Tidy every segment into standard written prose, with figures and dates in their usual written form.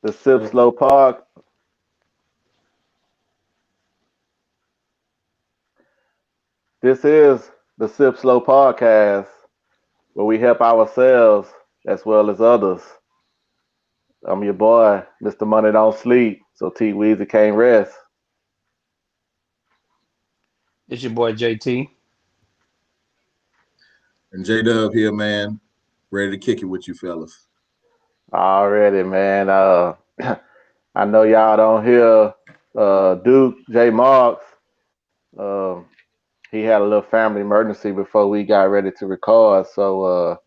the Sip Slow Pod. This is the Sip Slow Podcast, where we help ourselves as well as others. I'm your boy, Mr. Money Don't Sleep, so T Weezy can't rest. It's your boy JT. And J Dub here, man. Ready to kick it with you fellas. Already, man. I know y'all don't hear Duke J Marks. Um, he had a little family emergency before we got ready to record, so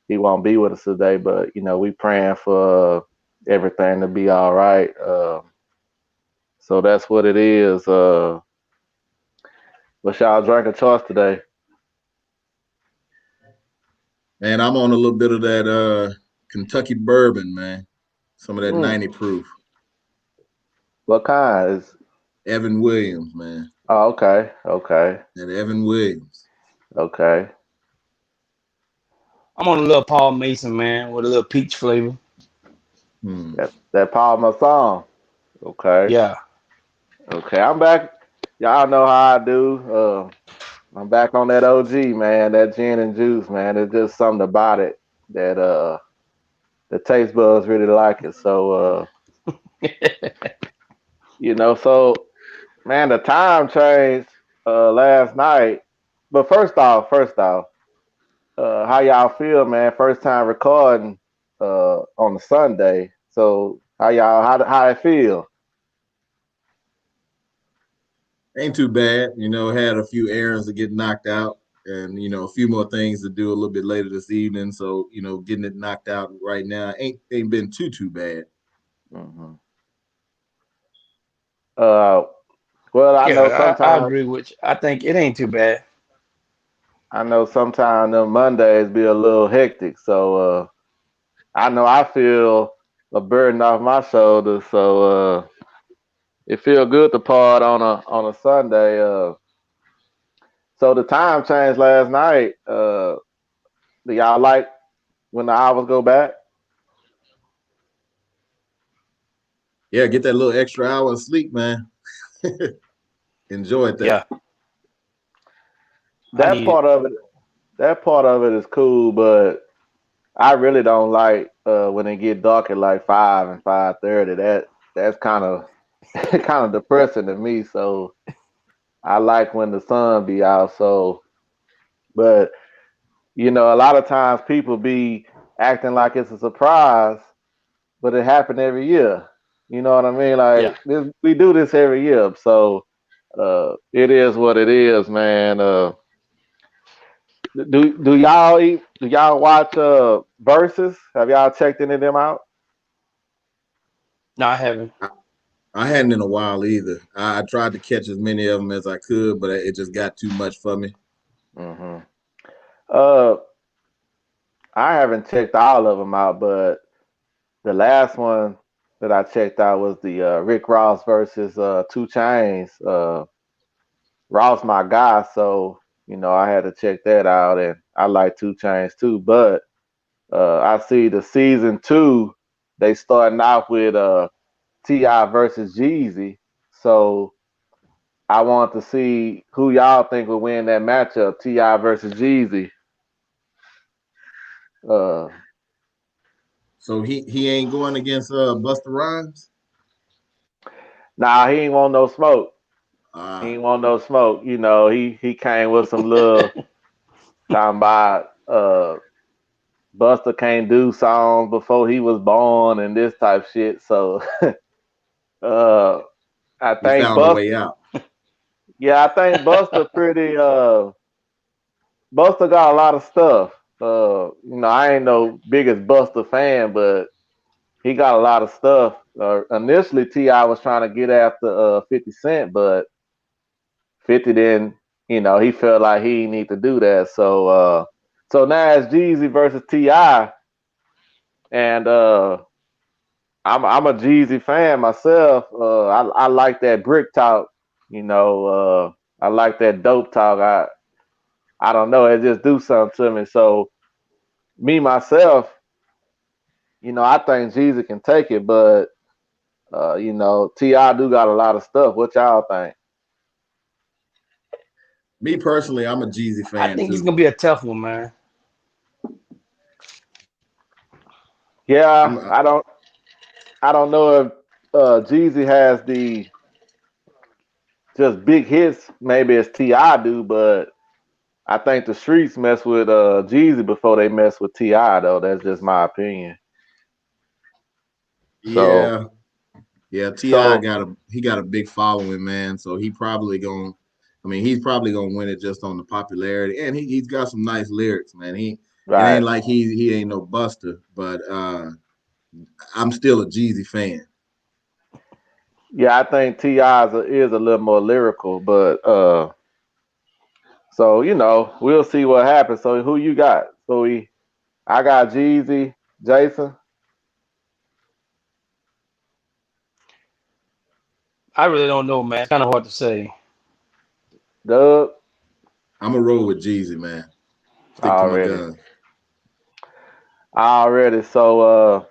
he won't be with us today. But we praying for everything to be all right. So that's what it is. What's y'all drinking choice today? Man, I'm on a little bit of that Kentucky bourbon, man. Some of that Mm, 90 proof. what kind is? Evan Williams, man. Oh, okay, okay, That Evan Williams. okay. I'm on a little Paul Mason, man, with a little peach flavor. Hmm. That Palmer song. Okay, Yeah. okay. I'm back. Y'all know how I do. I'm back on that OG, man. That gin and juice, man. There's just something about it that the taste buds really like it. So so man, the time changed last night. But first off, how y'all feel, man? First time recording on a Sunday. So how it feel? Ain't too bad. Had a few errands to get knocked out and, a few more things to do a little bit later this evening. So, getting it knocked out right now ain't been too bad. Hmm. Uh, well, Yeah, I agree with you. I think it ain't too bad. I know sometimes them Mondays be a little hectic. So I know I feel a burden off my shoulders. So it feel good to part on a Sunday. So the time changed last night. Do y'all like when the hours go back? Yeah, get that little extra hour of sleep, man. Enjoyed that. Yeah, I That need it. part of it, that part of it is cool, but I really don't like when it get dark at like 5 and 5:30. That's kind of kind of depressing to me. So I like when the sun be out. So, but a lot of times people be acting like it's a surprise, but it happened every year. You know what I mean? Yeah. Like this, we do this every year. So it is what it is, man. Do y'all watch verses? Have y'all checked any of them out? No, I haven't. I hadn't in a while either. I tried to catch as many of them as I could, but it just got too much for me. Hmm. Uh, I haven't checked all of them out, but the last one that I checked out was the Rick Ross versus Two Chains. Ross my guy, so I had to check that out, and I like Two Chains too. But I see the season two, they starting off with Ti versus Jeezy, so I want to see who y'all think will win that matchup, Ti versus Jeezy. Uh, So he ain't going against Busta Rhymes. nah, he ain't want no smoke. He Uh, ain't want no smoke. He came with some little talking about Buster can't do songs before he was born and this type shit. So uh I he think found a Buster way out. yeah, I think Buster pretty Buster got a lot of stuff. I ain't no biggest Buster fan, but he got a lot of stuff. Initially T.I. was trying to get after 50 Cent, but 50 didn't, he felt like he didn't need to do that. So now it's Jeezy versus T.I. and I'm a Jeezy fan myself. I like that brick talk. I like that dope talk. I don't know. It just do something to me. So me myself, I think Jeezy can take it, but Ti do got a lot of stuff. What y'all think? Me personally, I'm a Jeezy I fan think it's too. gonna be a tough one, man. Yeah, I'm I don't know if Jeezy has the just big hits maybe as Ti do, but I think the streets mess with Jeezy before they mess with Ti though. That's just my opinion. So yeah, yeah. Ti so got a big following, man. So he probably gonna. I mean, he's probably gonna win it just on the popularity, and he's got some nice lyrics, man. It ain't right. like he ain't no buster, but I'm still a Jeezy fan. Yeah, I think Ti is a little more lyrical, but so we'll see what happens. So who you got? I got Jeezy, Jason, I really don't know, man. It's kind of hard to say. Doug I'm a roll with Jeezy, man. Stick to my already. guns. Already. So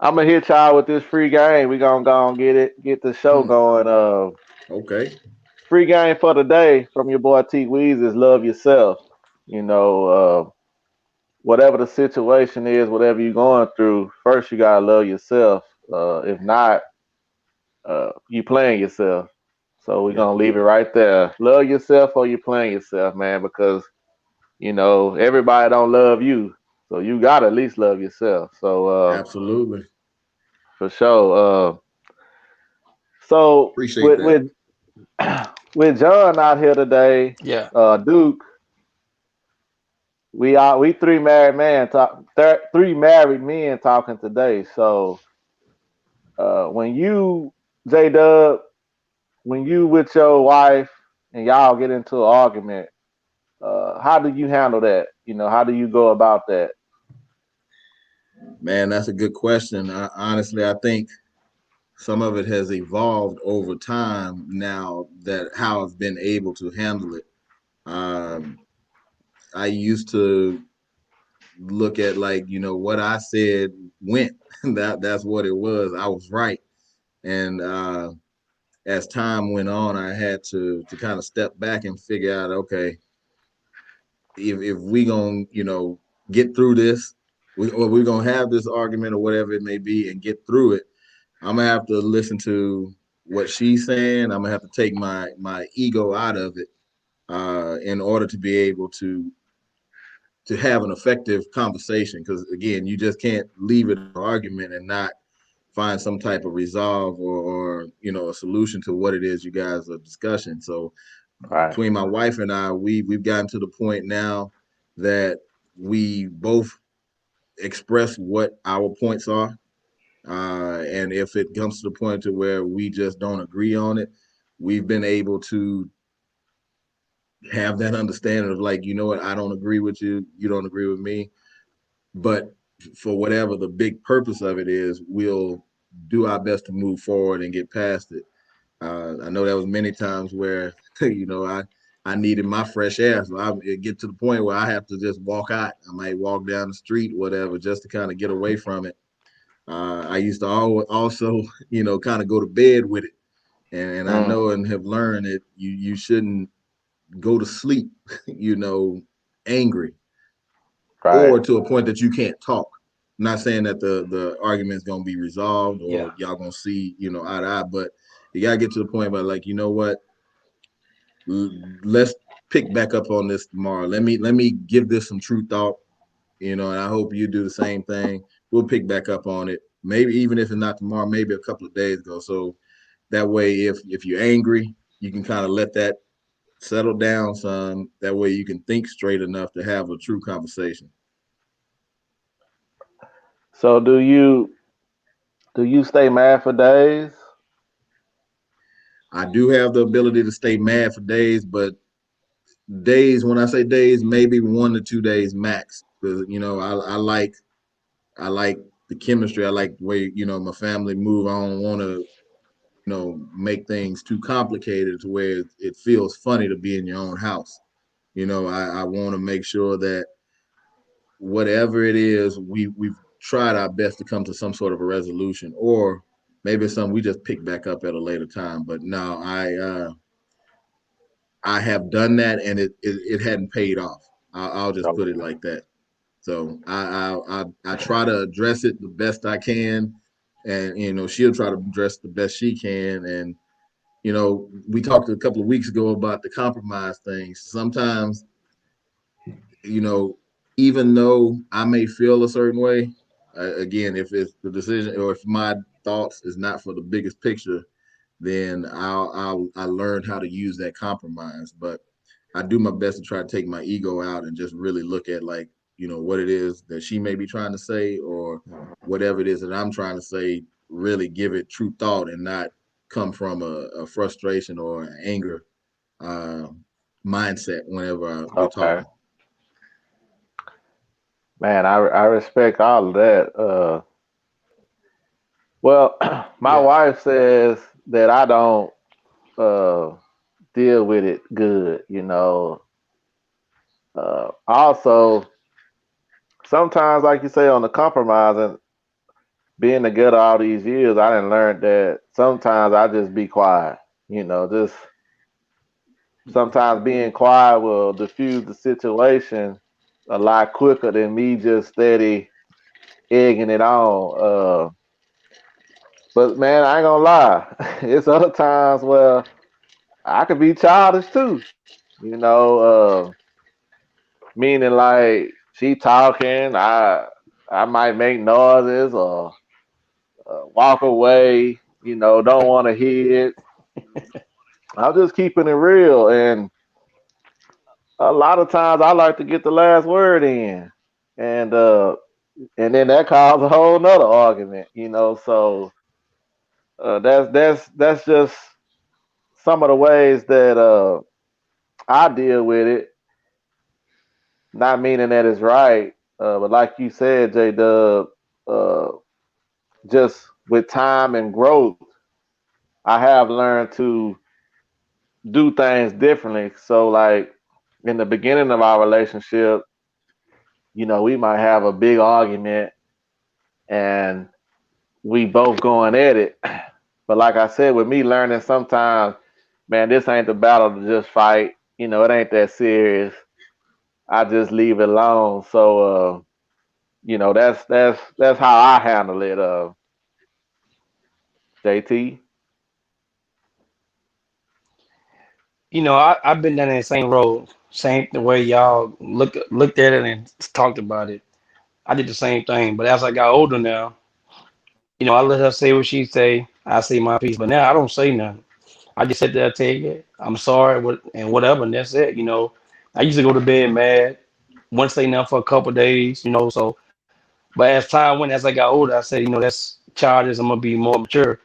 I'm gonna hit y'all with this free game. We gonna go and get the show Hmm. going. Okay. Free game for the day from your boy T Weez is love yourself. You know, whatever the situation is, whatever you're going through, first you gotta love yourself. If not, you playing yourself. So we're Yep. gonna leave it right there. Love yourself or you playing yourself, man, because everybody don't love you. So you gotta at least love yourself. So Absolutely. for sure. So Appreciate with that. with John out here today, Yeah, Duke, we three married men talking today. So when you J Dub, when you with your wife and y'all get into an argument, how do you handle that? How do you go about that? Man, that's a good question. Honestly, I think some of it has evolved over time now that how I've been able to handle it. Um, I used to look at like, what I said went. That's what it was. I was right. And as time went on, I had to kind of step back and figure out, okay, if we gonna get through this, or we're gonna have this argument or whatever it may be and get through it, I'm gonna have to listen to what she's saying. I'm gonna have to take my ego out of it in order to be able to have an effective conversation. Because again, you just can't leave it an argument and not find some type of resolve or a solution to what it is you guys are discussing. So Right. between my wife and I, we've gotten to the point now that we both express what our points are. And if it comes to the point to where we just don't agree on it, we've been able to have that understanding of like, you know what, I don't agree with you, you don't agree with me, but for whatever the big purpose of it is, we'll do our best to move forward and get past it. I know there was many times where I needed my fresh air, so I it get to the point where I have to just walk out. I might walk down the street, whatever, just to kind of get away from it. I used to also, kind of go to bed with it, and I Mm, know and have learned that you shouldn't go to sleep, angry right. or to a point that you can't talk. I'm not saying that the argument's gonna be resolved or yeah. y'all gonna see, eye to eye, but you gotta get to the point where like, you know what, let's pick back up on this tomorrow. Let me give this some true thought, and I hope you do the same thing. We'll pick back up on it. Maybe even if it's not tomorrow, maybe a couple of days ago. So that way, if you're angry, you can kind of let that settle down some. That way, you can think straight enough to have a true conversation. So do you stay mad for days? I do have the ability to stay mad for days, but days, when I say days, maybe 1 to 2 days max. Because I like the chemistry. I like the way my family move. I don't want to make things too complicated to where it feels funny to be in your own house. I want to make sure that whatever it is, we've tried our best to come to some sort of a resolution, or maybe it's something we just pick back up at a later time. But no, I have done that, and it hadn't paid off. I'll just put it Okay. like that. So I try to address it the best I can, and she'll try to address the best she can. And we talked a couple of weeks ago about the compromise things. Sometimes, you know, even though I may feel a certain way, again, if it's the decision or if my thoughts is not for the biggest picture, then I learned how to use that compromise. But I do my best to try to take my ego out and just really look at, like, what it is that she may be trying to say, or whatever it is that I'm trying to say, really give it true thought and not come from a frustration or an anger uh, mindset whenever we're Okay. talking. Man, I respect all of that. Well, my Yeah. wife says that I don't uh, deal with it good. Also, sometimes, like you say, on the compromising, being together all these years, I didn't learn that sometimes I just be quiet. Just sometimes being quiet will diffuse the situation a lot quicker than me just steady egging it on. But man, I ain't gonna lie. It's other times where I could be childish too. Meaning like she talking, I might make noises or walk away. Don't want to hear it. I'm just keeping it real, and a lot of times I like to get the last word in, and uh, and then that causes a whole nother argument. So that's just some of the ways that I deal with it. Not meaning that it's right, but like you said, J Dub, uh, just with time and growth, I have learned to do things differently. So, like in the beginning of our relationship, we might have a big argument and we both going at it. But like I said, with me learning sometimes, man, this ain't the battle to just fight. It ain't that serious. I just leave it alone. So, that's how I handle it. JT. I've been down that same road, same the way y'all looked at it and talked about it. I did the same thing, but as I got older now, I let her say what she say. I say my piece, but now I don't say nothing. I just sit there, take it. I'm sorry, and whatever, and that's it. I used to go to bed mad, wouldn't say nothing for a couple of days. So, but as time went, as I got older, I said, that's childish. I'm gonna be more mature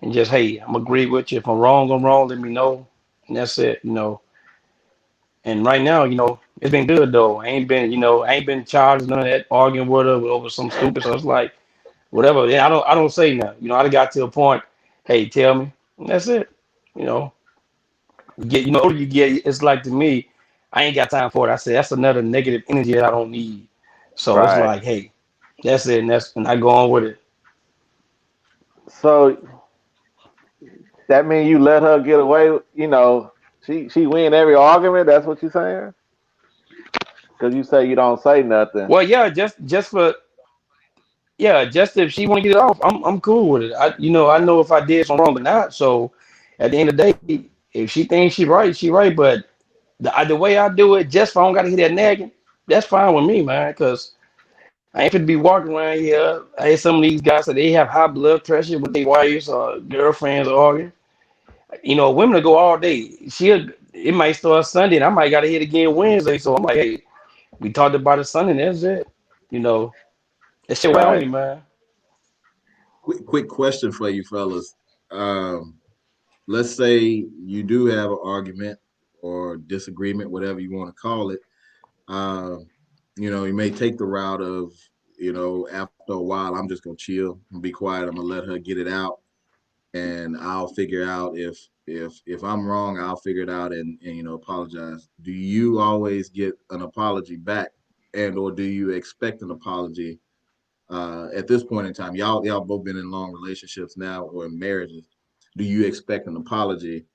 and just, hey, I'm agree with you. If I'm wrong, I'm wrong. Let me know, and that's it. And right now, it's been good though. I ain't been charged none of that arguing with her over some stupid. So it's like whatever. Yeah, I don't say nothing. I got to a point. Hey, tell me. And that's it. You know, older you get, it's like to me, I ain't got time for it. I say that's another negative energy that I don't need. So it's Right. like, hey, that's it, and I go on with it. So that mean you let her get away. She win every argument. That's what you saying? Because you say you don't say nothing. Well, yeah, just for just if she want to get it off, I'm cool with it. I know if I did something wrong or not. So at the end of the day, if she thinks she right, she right. But the way I do it, just if I don't got to hit that nagging, that's fine with me, man. Because I ain't finna be walking around here. I hear some of these guys say they have high blood pressure with their wives or girlfriends arguing. Women will go all day. It might start Sunday, and I might got to hit again Wednesday. So I'm like, hey, we talked about it Sunday, and that's it. You know, that shit wear on Right. me, man. Quick question for you fellas. Um, let's say you do have an argument or disagreement, whatever you want to call it. Um, you may take the route of, after a while, I'm just gonna chill and be quiet. I'm gonna let her get it out, and I'll figure out if I'm wrong, I'll figure it out and apologize. Do you always get an apology back, and or do you expect an apology At this point in time, y'all both been in long relationships now or in marriages. Do you expect an apology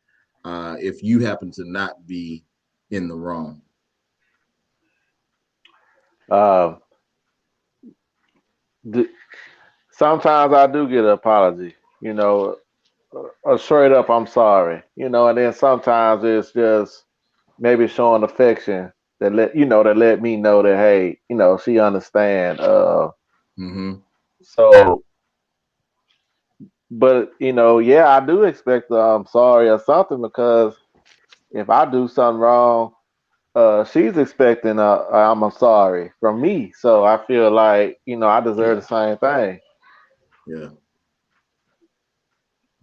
if you happen to not be in the wrong? Uh, d- Sometimes I do get an apology. You know, straight up, I'm sorry. You know, and then sometimes it's just maybe showing affection that let me know that hey, she understand. Mm-hmm. So, but yeah, I do expect sorry or something because if I do something wrong, she's expecting I'm a sorry from me. So I feel like I deserve the Yeah. same thing. Yeah.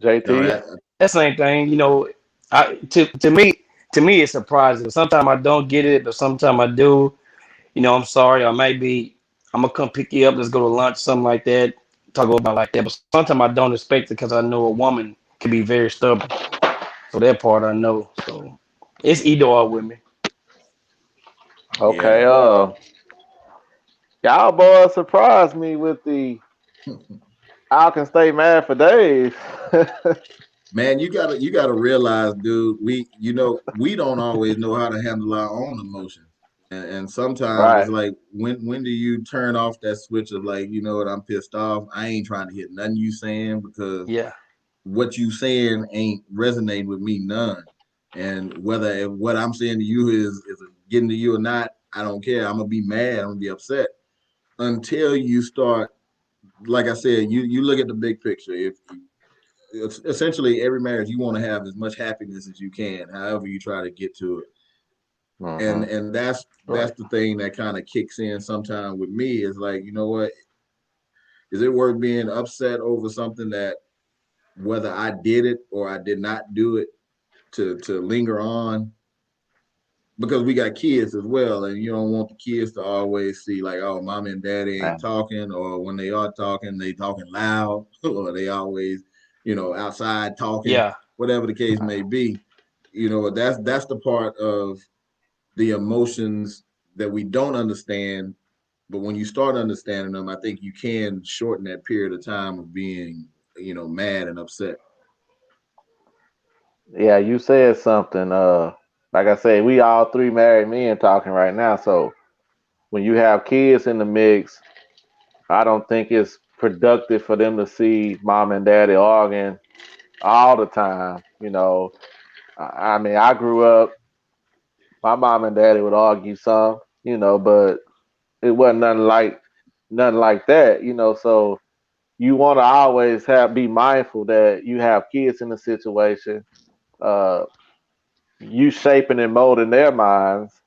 No, JT. that That same thing, to me it's surprising. Sometimes I don't get it, but sometimes I do. I'm sorry. I might be. I'm gonna come pick you up. Let's go to lunch, something like that. Talk about like that. But sometimes I don't expect it because I know a woman can be very stubborn. So that part I know. So it's either or with me. Okay. yeah. Y'all boys surprised me with the I can stay mad for days. Man, you gotta realize, dude, we don't always know how to handle our own emotions. And sometimes it's Right. like when do you turn off that switch of like, you know what, I'm pissed off. I ain't trying to hit nothing you saying because Yeah. what you saying ain't resonating with me none. And whether if what I'm saying to you is getting to you or not, I don't care. I'm gonna be mad, I'm gonna be upset until you start, like I said, you look at the big picture. If it's essentially every marriage you want to have as much happiness as you can, however you try to get to it. and Hmm. and that's Right. the thing that kind of kicks in sometime with me is like, you know what, is it worth being upset over something that whether I did it or I did not do it to linger on, because we got kids as well, and you don't want the kids to always see like, oh, mom and daddy ain't Man. talking, or when they are talking, they talking loud, or they always, outside talking, Yeah. whatever the case may be. That's the part of the emotions that we don't understand. But when you start understanding them, I think you can shorten that period of time of being, mad and upset. Yeah, you said something. Like I said, we all three married men talking right now. So when you have kids in the mix, I don't think it's productive for them to see mom and daddy arguing all the time. I mean, I grew up, my mom and daddy would argue some, but it wasn't nothing like that. So you want to always be mindful that you have kids in the situation. Uh, you shaping and molding their minds,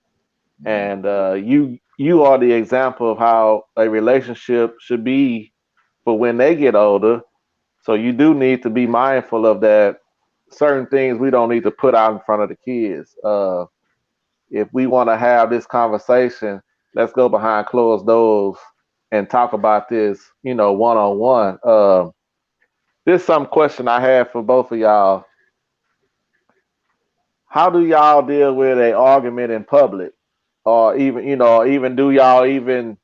Mhm. and you are the example of how a relationship should be for when they get older. So you do need to be mindful of that. Certain things we don't need to put out in front of the kids. If we want to have this conversation, let's go behind closed doors and talk about this, one on one. This is some question I had for both of y'all. How do y'all deal with a argument in public, or even even do y'all even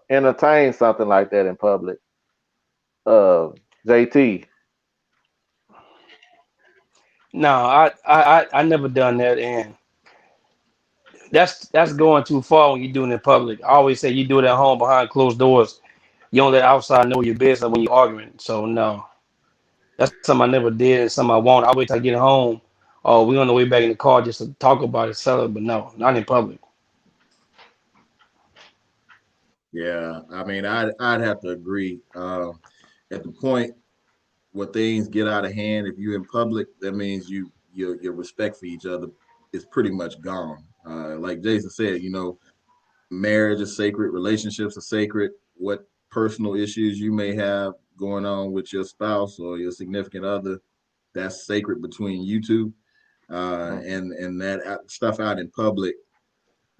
entertain something like that in public? Uh, JT. No, I never done that, and that's going too far when you do it in public. I always say you do it at home behind closed doors. You don't let outside know your business when you're arguing. So no, that's something I never did and something I won't. I wait till I get home. Oh, we on the way back in the car just to talk about it, sell it, but no, not in public. Yeah, I mean, I'd have to agree. At the point where things get out of hand, if you're in public, that means your respect for each other is pretty much gone. Like Jason said, marriage is sacred, relationships are sacred. What personal issues you may have going on with your spouse or your significant other, that's sacred between you two. And that stuff out in public,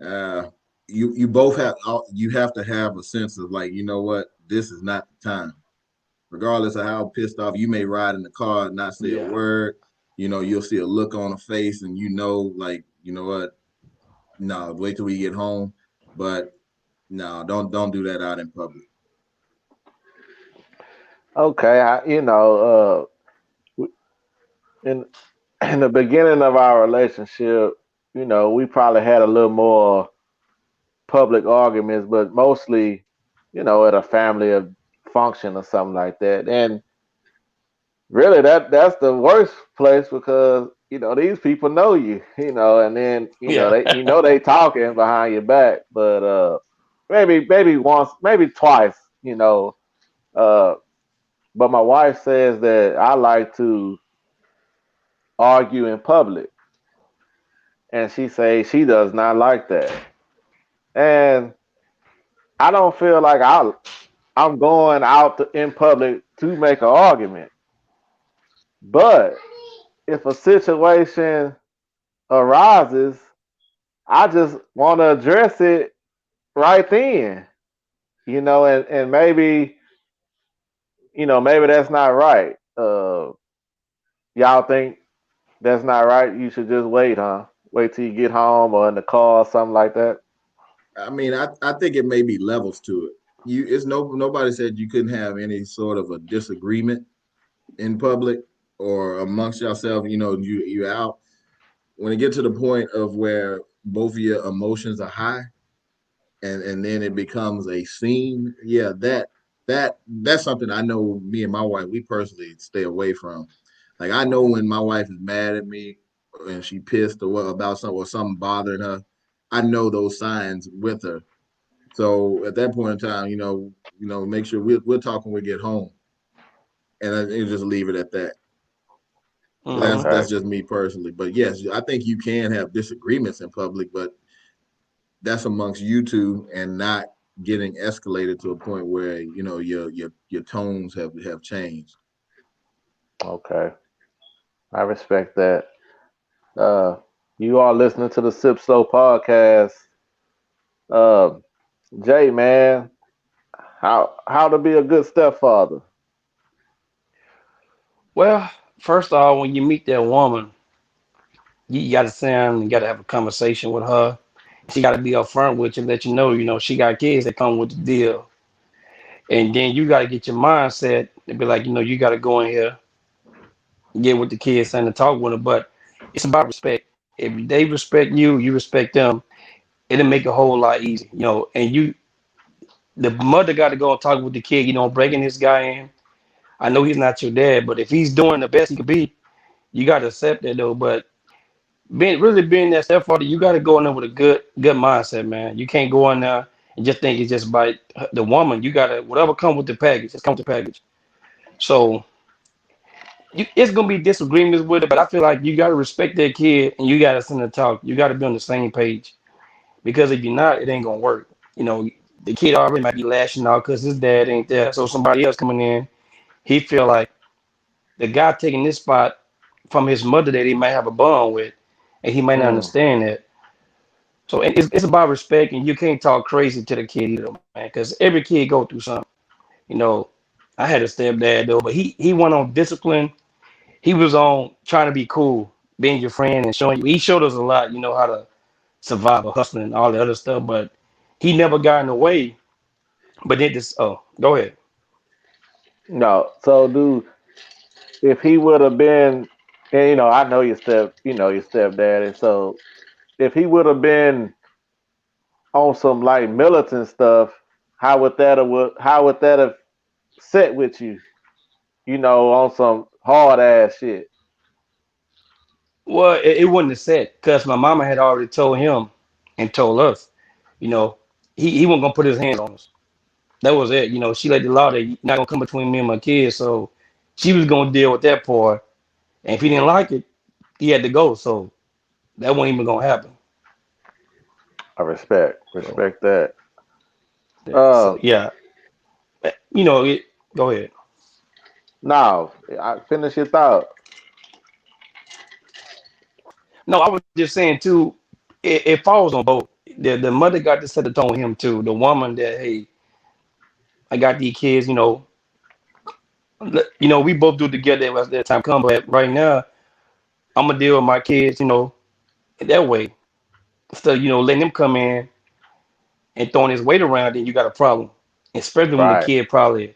uh, you both have to have a sense of like, you know what, this is not the time. Regardless of how pissed off you may ride in the car and not say a Yeah, word, you'll see a look on her face, and like, you know what, no, wait till we get home. But No, don't do that out in public. Okay, in in the beginning of our relationship, we probably had a little more public arguments, but mostly, at a family of function or something like that. And really, that's the worst place because these people know you, and then Yeah. they talking behind your back, but maybe once, maybe twice, uh, but my wife says that I like to argue in public, and she says she does not like that, and I don't feel like I'm going out in public to make an argument, but if a situation arises, I just want to address it right then, and maybe that's not right. Y'all think that's not right? You should just wait, huh? Wait till you get home or in the car or something like that. I mean, I think it may be levels to it. It's nobody said you couldn't have any sort of a disagreement in public or amongst yourself. You out when it get to the point of where both of your emotions are high, and then it becomes a scene. Yeah, that's something I know. Me and my wife, we personally stay away from. Like I know when my wife is mad at me and she pissed or what about something or something bothering her. I know those signs with her. So at that point in time, make sure we'll talk when we get home, and I just leave it at that. But that's Hmm. Okay, that's just me personally. But yes, I think you can have disagreements in public, but that's amongst you two and not getting escalated to a point where your tones have changed. okay, I respect that. Uh, you are listening to the Sip Slow podcast. Uh, Jay, man, how to be a good stepfather? Well, first of all, when you meet that woman, you got to sit down and you got to have a conversation with her. She got to be upfront with you, let you know, she got kids that come with the deal. And then you got to get your mindset and be like, you got to go in here, get with the kids and talk with them. But it's about respect. If they respect you, you respect them. It'll make it a whole lot easier. And the mother got to go and talk with the kid, breaking this guy in. I know he's not your dad, but if he's doing the best he could be, you got to accept that though. But being that stepfather, you got to go in there with a good mindset, man. You can't go in there and just think it's just about the woman. You got to whatever come with the package, just come with the package. So it's gonna be disagreements with it, but I feel like you got to respect that kid and you got to send a talk. You got to be on the same page because if you're not, it ain't gonna work. You know, the kid already might be lashing out because his dad ain't there, so somebody else coming in, he feel like the guy taking this spot from his mother that he might have a bond with, and he might not Mm, understand that. So it's about respect, and you can't talk crazy to the kid either, man, because every kid go through something. You know, I had a stepdad though, but he went on discipline. He was on trying to be cool, being your friend and showing you. He showed us a lot, how to survive, hustling, and all the other stuff. But he never got in the way. But then this, oh, go ahead. no, so dude, if he would have been, and I know your stepdad, and so if he would have been on some like militant stuff, how would that have set with you? On some hard ass shit. Well, it wasn't a set because my mama had already told him and told us, you know, he wasn't gonna put his hands on us. That was it. She let the law that you're not gonna come between me and my kids. So she was gonna deal with that part. And if he didn't like it, he had to go. So that wasn't even gonna happen. I So respect that. yeah, so Uh, yeah, it. Go ahead. now I finish your thought. No, I was just saying too. It falls on both. The mother got to set the tone with him too. The woman that hey, I got these kids. We both do it together as that time come. But right now, I'm gonna deal with my kids. That way. Instead, letting them come in. and throwing his weight around, then you got a problem. Especially when the Right. kid probably,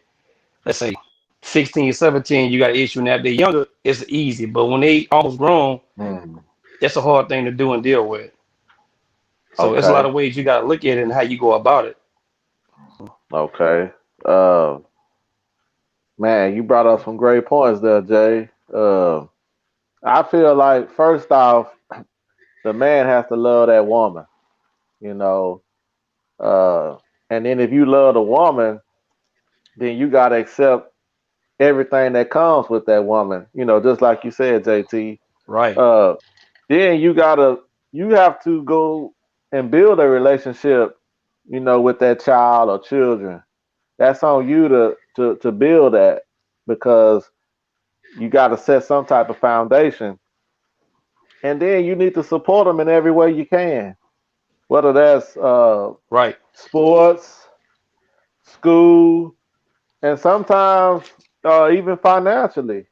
let's say, 16, 17, you got an issue. Now if they're younger, it's easy. But when they almost grown, Mm. that's a hard thing to do and deal with. So it's a lot Okay. of ways you got to look at it and how you go about it. Okay. Uh, man, you brought up some great points there, Jay. I feel like first off, the man has to love that woman. You know, uh, and then if you love the woman, then you gotta accept everything that comes with that woman. You know, just like you said, JT. Right. Uh, then you have to go and build a relationship. You know, with that child or children. That's on you to build that because you got to set some type of foundation, and then you need to support them in every way you can, whether that's Right. sports, school, and sometimes even financially,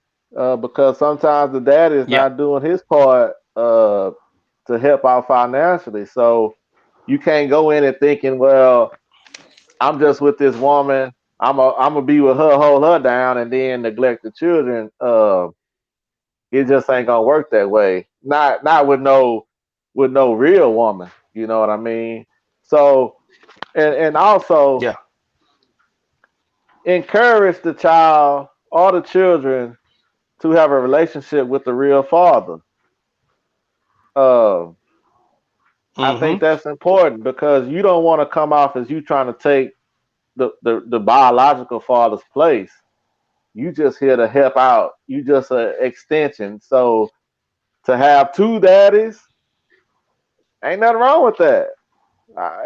because sometimes the dad is Yeah. not doing his part to help out financially. So you can't go in and thinking, well, I'm just with this woman. I'm gonna be with her, hold her down, and then neglect the children. It just ain't gonna work that way. Not with no real woman. You know what I mean? So and also Yeah. encourage the child or the children to have a relationship with the real father. Uh, I think Mm-hmm. that's important because you don't want to come off as you trying to take the biological father's place. You just here to help out. You just an extension. So to have two daddies, ain't nothing wrong with that.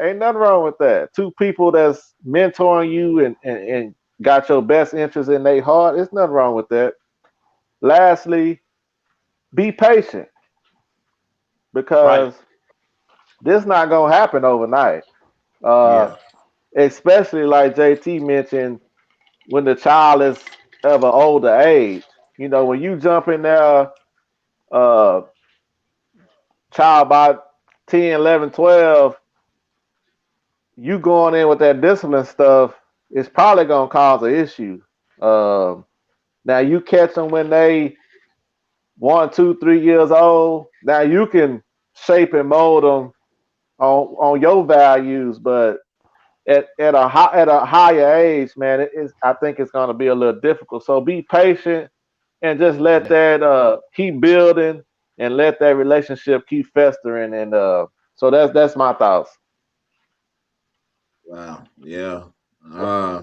Ain't nothing wrong with that. Two people that's mentoring you and got your best interest in their heart. There's nothing wrong with that. Lastly, be patient Right. because this not gonna happen overnight. Uh, Yeah. Especially like JT mentioned, when the child is of an older age. You know, when you jump in there, uh, child by 10, 11, 12, you going in with that discipline stuff, it's probably gonna cause an issue. Um, Now you catch them when they 1, 2, 3 years old. Now you can shape and mold them on your values, but at a higher age, man, I think it's gonna be a little difficult. So be patient and just let Yeah. that keep building and let that relationship keep festering. And so that's my thoughts. Wow. Yeah. Uh,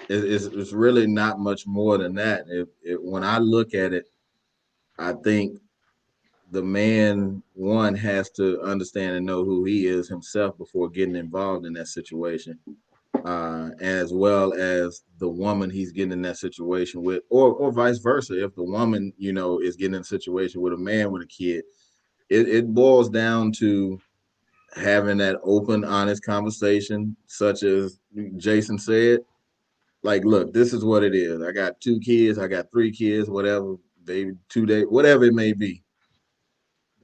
it's really not much more than that. When I look at it, I think the man one has to understand and know who he is himself before getting involved in that situation, as well as the woman he's getting in that situation with, or vice versa. If the woman, is getting in a situation with a man with a kid, it boils down to having that open, honest conversation, such as Jason said. Like, look, this is what it is. I got 2 kids, I got 3 kids, whatever, baby, 2 days, whatever it may be.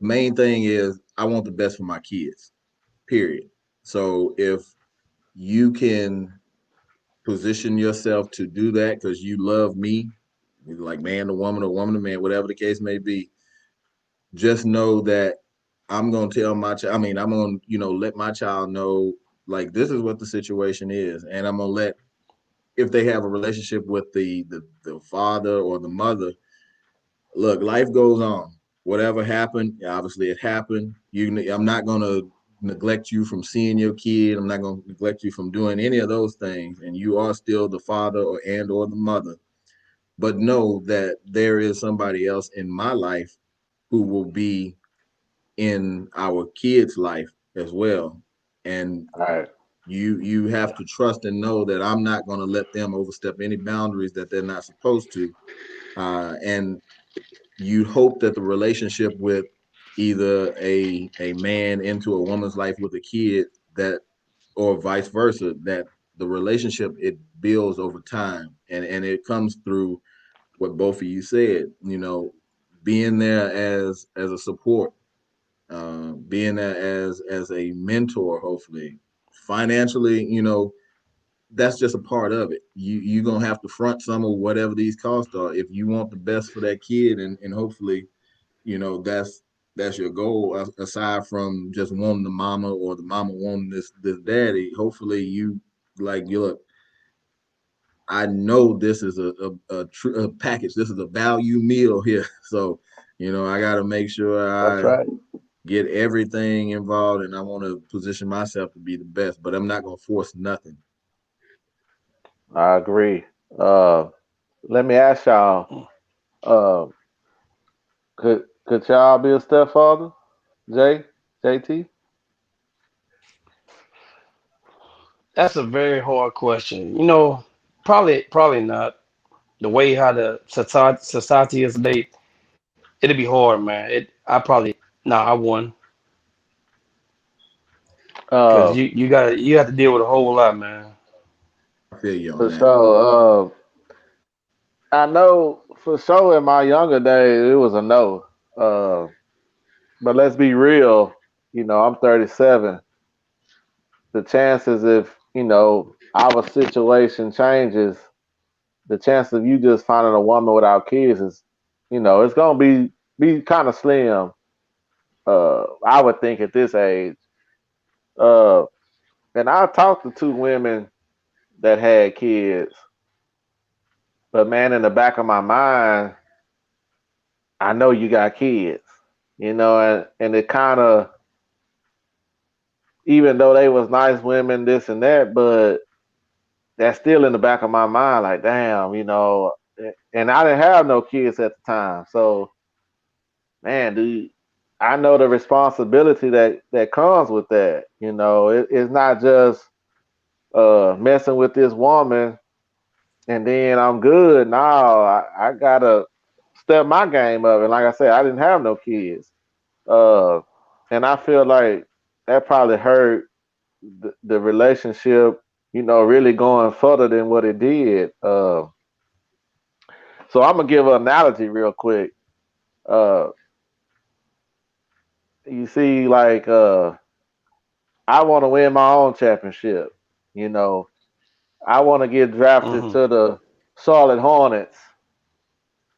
The main thing is I want the best for my kids, period. So if you can position yourself to do that because you love me, like man to woman or woman to man, whatever the case may be, just know that I'm gonna tell my child. I mean, I'm gonna let my child know like this is what the situation is, and I'm gonna let if they have a relationship with the father or the mother. Look, life goes on. Whatever happened, obviously it happened. I'm not gonna neglect you from seeing your kid. I'm not gonna neglect you from doing any of those things, and you are still the father or the mother. But know that there is somebody else in my life who will be in our kids' life as well. And All right. you have to trust and know that I'm not going to let them overstep any boundaries that they're not supposed to. And you hope that the relationship with either a man into a woman's life with a kid that or vice versa, that the relationship it builds over time and it comes through what both of you said, being there as a support, being there as a mentor, hopefully financially, that's just a part of it. You're gonna have to front some of whatever these costs are if you want the best for that kid, and hopefully, that's your goal. Aside from just wanting the mama or the mama wanting this daddy, hopefully you look. I know this is a package. This is a value meal here. So, I got to make sure That's I right. get everything involved, and I want to position myself to be the best. But I'm not gonna force nothing. I agree. Uh, Let me ask y'all. Uh, could y'all be a stepfather? Jay, JT. That's a very hard question. Probably not. The way how the society is today, it'd be hard, man. I probably I won because Uh, you have to deal with a whole lot, man. I feel you on for that. sure. I know for sure in my younger days it was a no. Uh, but let's be real. I'm 37. The chances if our situation changes, the chance of you just finding a woman without kids is, it's gonna be kind of slim. I would think at this age. Uh, and I talked to two women that had kids, but man, in the back of my mind, I know you got kids, and it kind of, even though they was nice women, this and that, but that's still in the back of my mind, like, damn, and I didn't have no kids at the time, so man, dude, I know the responsibility that comes with that. It's not just messing with this woman and then I'm good. No, I gotta step my game up. And like I said, I didn't have no kids. Uh, and I feel like that probably hurt the relationship, really going further than what it did. So I'm gonna give an analogy real quick. Uh, you see, like, I want to win my own championship. You know, I want to get drafted Hmm. to the Charlotte Hornets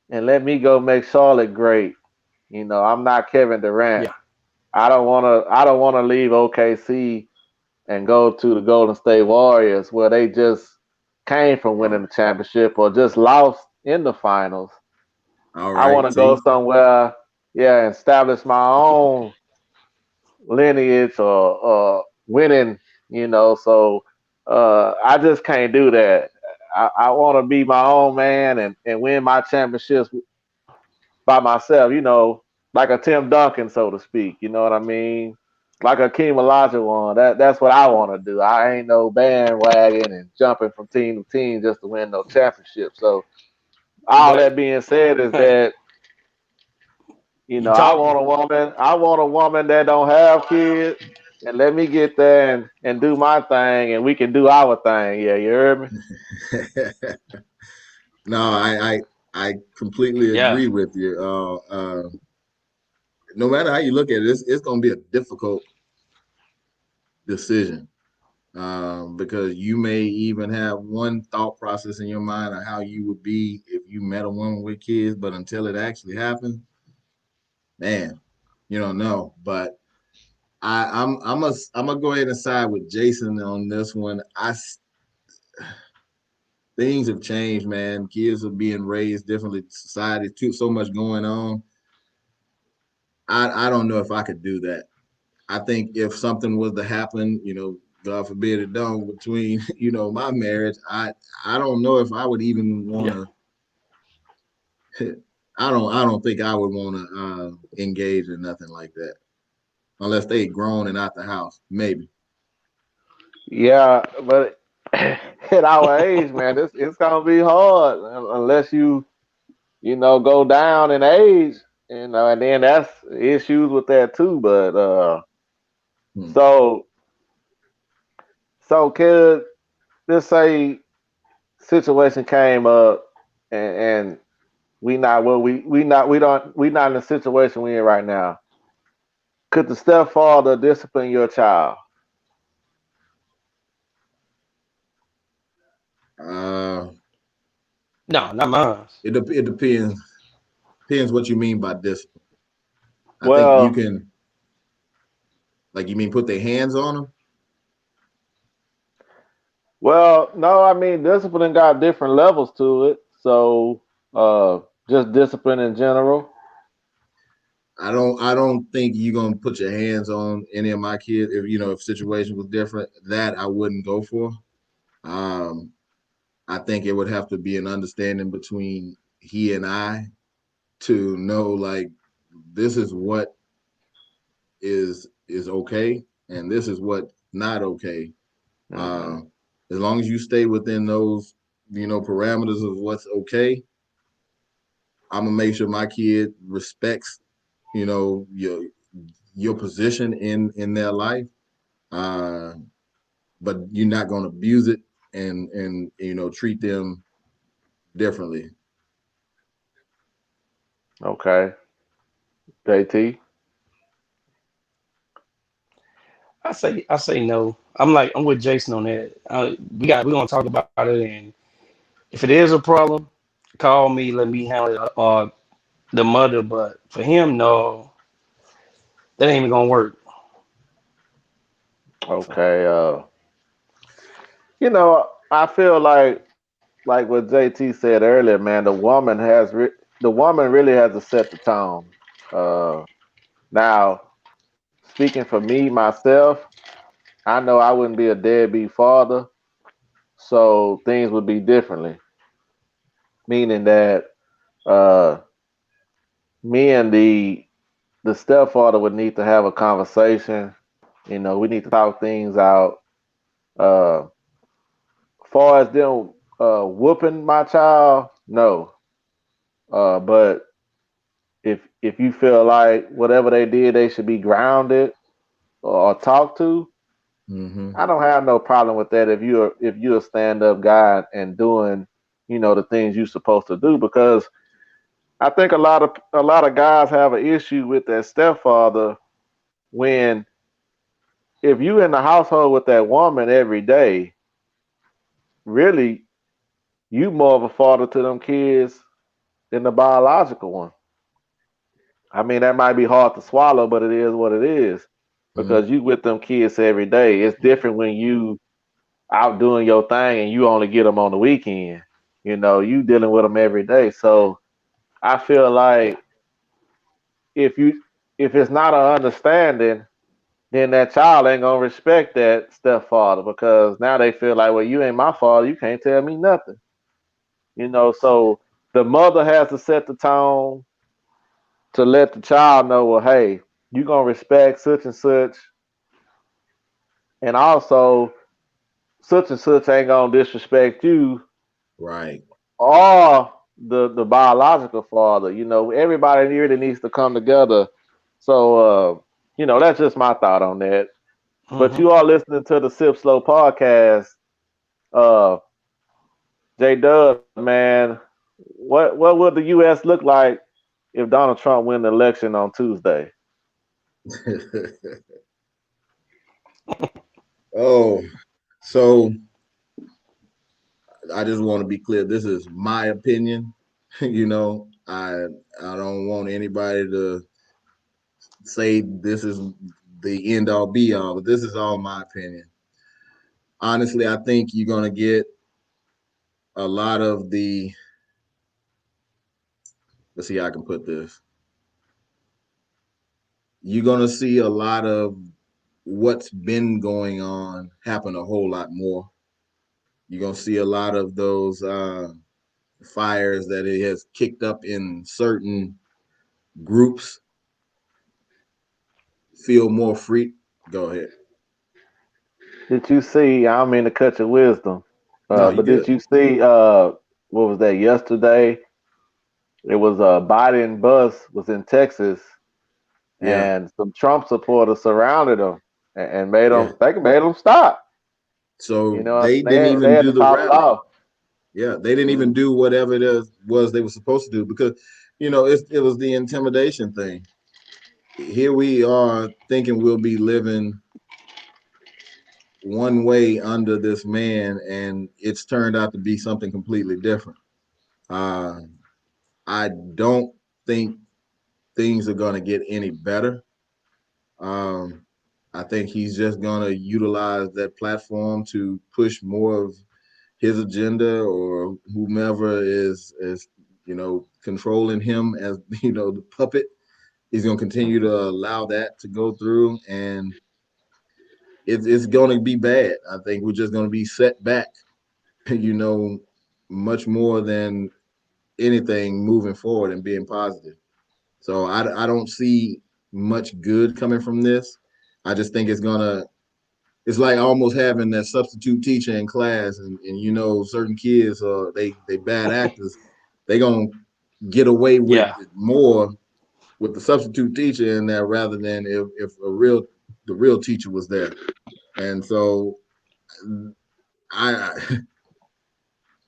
and let me go make Charlotte great. I'm not Kevin Durant. Yeah, I don't want to leave OKC and go to the Golden State Warriors where they just came from winning the championship or just lost in the finals. All I want right. to go See, somewhere, yeah, and establish my own lineage or winning, So I just can't do that. I want to be my own man and win my championships by myself, like a Tim Duncan, so to speak. You know what I mean? Like a Keem Olajuwon. That's what I want to do. I ain't no bandwagon and jumping from team to team just to win no championship. So all but that being said is that you I talk. want a woman. I want a woman that don't have kids, and let me get there and do my thing, and we can do our thing. Yeah, you heard me. no, I completely Yeah, agree with you. No matter how you look at it, it's going to be a difficult decision, because you may even have one thought process in your mind of how you would be if you met a woman with kids, but until it actually happens, man, you don't know. But I'm gonna go ahead and side with Jason on this one. Things have changed, man. Kids are being raised differently. Society too, so much going on. I don't know if I could do that. I think if something was to happen, God forbid it don't, between my marriage, I don't know if I would even want yeah. to. I don't think I would want to engage in nothing like that unless they grown and out the house, maybe. Yeah, but at our age, man, it's gonna be hard unless you go down in age, and then that's issues with that too. But Hmm. so could let's say situation came up and we not what we not we don't we not in the situation we in right now. Could the stepfather discipline your child? Uh, No, not mine. it depends what you mean by discipline. I think you Well, can, like, you mean put their hands on them. well, no, I mean discipline got different levels to it. So, uh, just discipline in general. I don't think you're gonna put your hands on any of my kids if if situation was different. That I wouldn't go for. Um, I think it would have to be an understanding between he and I to know like this is what is okay and this is what not okay. Hmm. Uh, as long as you stay within those parameters of what's okay, I'm gonna make sure my kid respects your position in their life. Uh, but you're not gonna abuse it and treat them differently. Okay, JT. I say no. I'm with Jason on that. We're gonna talk about it, and if it is a problem, call me. Let me handle it, or the mother. But for him, no, that ain't even gonna work. Okay. I feel like what JT said earlier, man. The woman really has to set the tone. Uh, Now, speaking for me myself, I know I wouldn't be a deadbeat father, so things would be differently. Meaning that uh, me and the stepfather would need to have a conversation. We need to talk things out. Uh, Far as them whooping my child, no. But if you feel like whatever they did, they should be grounded or talked to, Mm-hmm. I don't have no problem with that. If you're a stand up guy and doing the things you're supposed to do, because I think a lot of guys have an issue with that stepfather when if you in the household with that woman every day, really you more of a father to them kids than the biological one. I mean, that might be hard to swallow, but it is what it is Mm-hmm. because you with them kids every day. It's different when you out doing your thing and you only get them on the weekend. You dealing with them every day. So I feel like if you if it's not an understanding, then that child ain't gonna respect that stepfather because now they feel like, well, you ain't my father, you can't tell me nothing. So the mother has to set the tone to let the child know, well, hey, you gonna respect such and such, and also such and such ain't gonna disrespect you Right. or the biological father. Everybody really needs to come together. So that's just my thought on that. But Hmm. you are listening to the Sip Slow podcast. Uh J Dub, man, what would the US look like if Donald Trump win the election on Tuesday? Oh, so I just want to be clear. This is my opinion. I don't want anybody to say this is the end all be all, but this is all my opinion. Honestly, I think you're gonna get a lot of the. Let's see how I can put this. You're gonna see a lot of what's been going on happen a whole lot more. You're gonna see a lot of those fires that it has kicked up in certain groups feel more free. Go ahead. Did you see? I don't mean to cut your wisdom, No, you but did good. you see? What was that yesterday? It was a Biden bus was in Texas, Yeah, and some Trump supporters surrounded them and made yeah. them. They made them stop. So they didn't They even had do to the call it rally. off. Yeah, they didn't even Mm. do whatever it was they were supposed to do because it was the intimidation thing. Here we are thinking we'll be living one way under this man, and it's turned out to be something completely different. Uh, I don't think things are going to get any better. Um, I think he's just going to utilize that platform to push more of his agenda or whomever is controlling him as the puppet. He's going to continue to allow that to go through, and it's going to be bad. I think we're just going to be set back, you know, much more than anything moving forward and being positive. So I don't see much good coming from this. I just think it's like almost having that substitute teacher in class, and certain kids they bad actors. They gonna get away with Yeah, it more with the substitute teacher in there rather than if the real teacher was there. And so I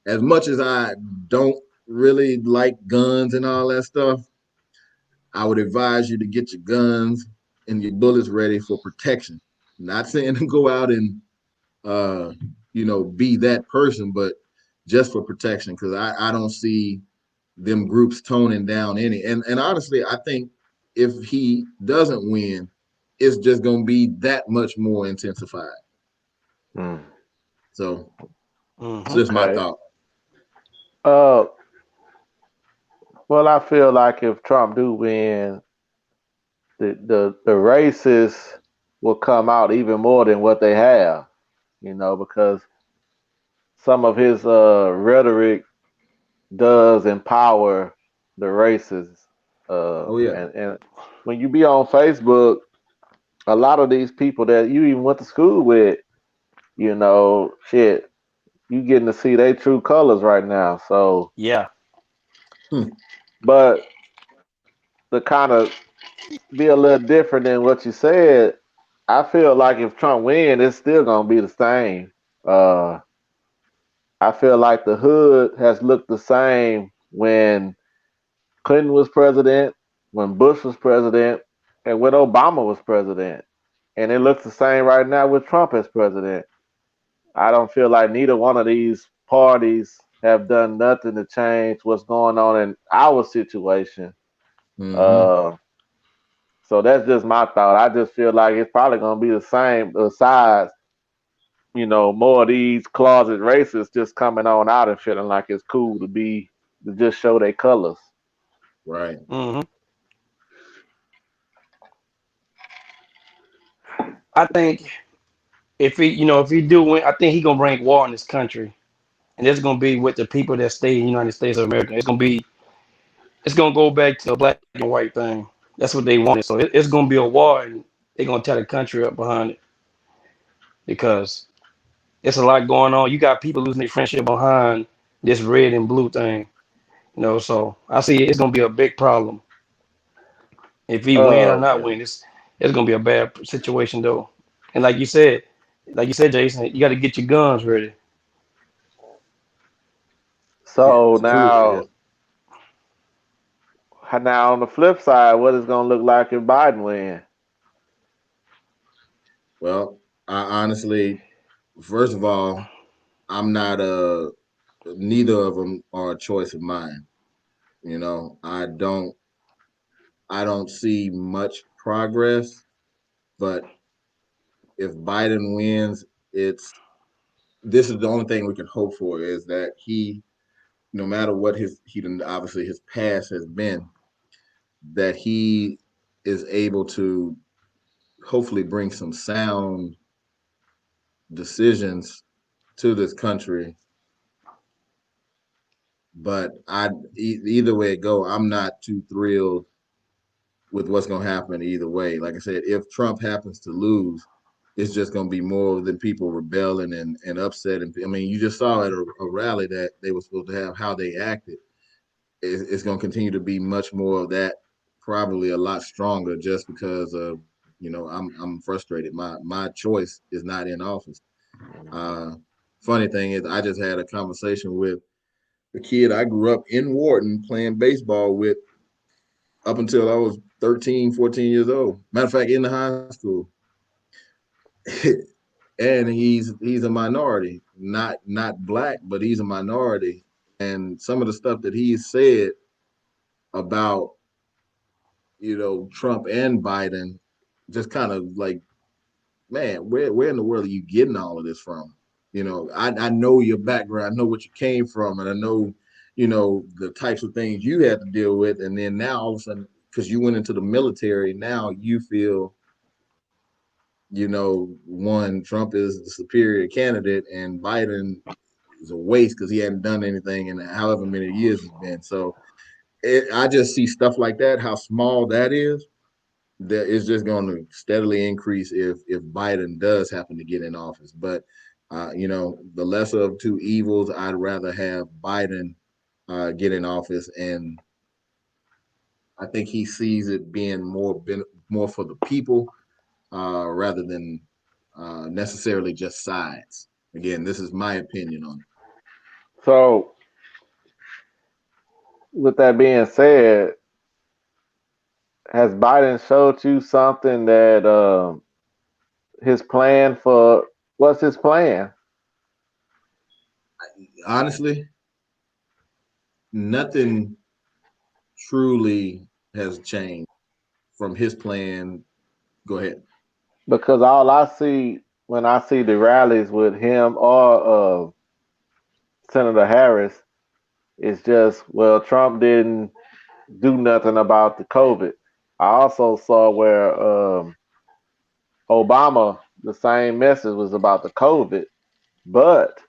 as much as I don't really like guns and all that stuff, I would advise you to get your guns and your bullets ready for protection. Not saying to go out and uh, be that person, but just for protection, because I don't see them groups toning down any. And honestly, I think if he doesn't win, it's just gonna be that much more intensified. Mm. So it's hmm just my Okay. thought. Uh, well, I feel like if Trump do win, the racists will come out even more than what they have, because some of his rhetoric does empower the races. Oh yeah. And when you be on Facebook, a lot of these people that you even went to school with, shit, you getting to see their true colors right now. So, yeah, Hmm. but to kind of be a little different than what you said, I feel like if Trump win, it's still gonna be the same. Uh, I feel like the hood has looked the same when Clinton was president, when Bush was president, and when Obama was president. And it looks the same right now with Trump as president. I don't feel like neither one of these parties have done nothing to change what's going on in our situation. Mm-hmm. Uh, so that's just my thought. I just feel like it's probably going to be the same. Besides, more of these closet racists just coming on out and feeling like it's cool to just show their colors. Right. hmm I think if he do win, I think he gonna bring war in this country, and it's gonna be with the people that stay in the United States of America. It's gonna go back to a black and white thing. That's what they wanted. So it's gonna be a war, and they're gonna tear the country up behind it because it's a lot going on. You got people losing their friendship behind this red and blue thing. So I see it's gonna be a big problem if he win or not Yeah. win. It's gonna be a bad situation though. And like you said, Jason, you got to get your guns ready. Yeah. So It's crucial. now on the flip side, what it's going to look like if Biden win? Well, I honestly, first of all, I'm not a neither of them are a choice of mine. I don't see much progress, but if Biden wins, it's this is the only thing we can hope for is that he, no matter what obviously his past has been, that he is able to hopefully bring some sound decisions to this country. But either way it go, I'm not too thrilled with what's going to happen either way. Like I said, if Trump happens to lose, it's just going to be more than people rebelling and upset. And I mean, you just saw at a rally that they were supposed to have how they acted. It's going to continue to be much more of that, probably a lot stronger, just because of I'm frustrated. My choice is not in office. Uh, Funny thing is, I just had a conversation with the kid I grew up in Wharton playing baseball with up until I was 13, 14 years old. Matter of fact, in the high school. and he's a minority, not black, but he's a minority. And some of the stuff that he said about Trump and Biden, just kind of like, man, where in the world are you getting all of this from? I know your background, I know what you came from, and I know the types of things you had to deal with, and then now all of a sudden, because you went into the military, now you feel one, Trump is the superior candidate, and Biden is a waste because he hadn't done anything in however many years it's been. So I just see stuff like that, how small that is. That is just going to steadily increase if Biden does happen to get in office. But the lesser of two evils, I'd rather have Biden get in office, and I think he sees it being more for the people rather than necessarily just sides. Again, this is my opinion on it. So, with that being said, has Biden showed you something that his plan for what's his plan? Honestly, nothing truly has changed from his plan. Go ahead. Because all I see when I see the rallies with him or Senator Harris is just, well, Trump didn't do nothing about the COVID. I also saw where Obama, the same message was about the COVID, but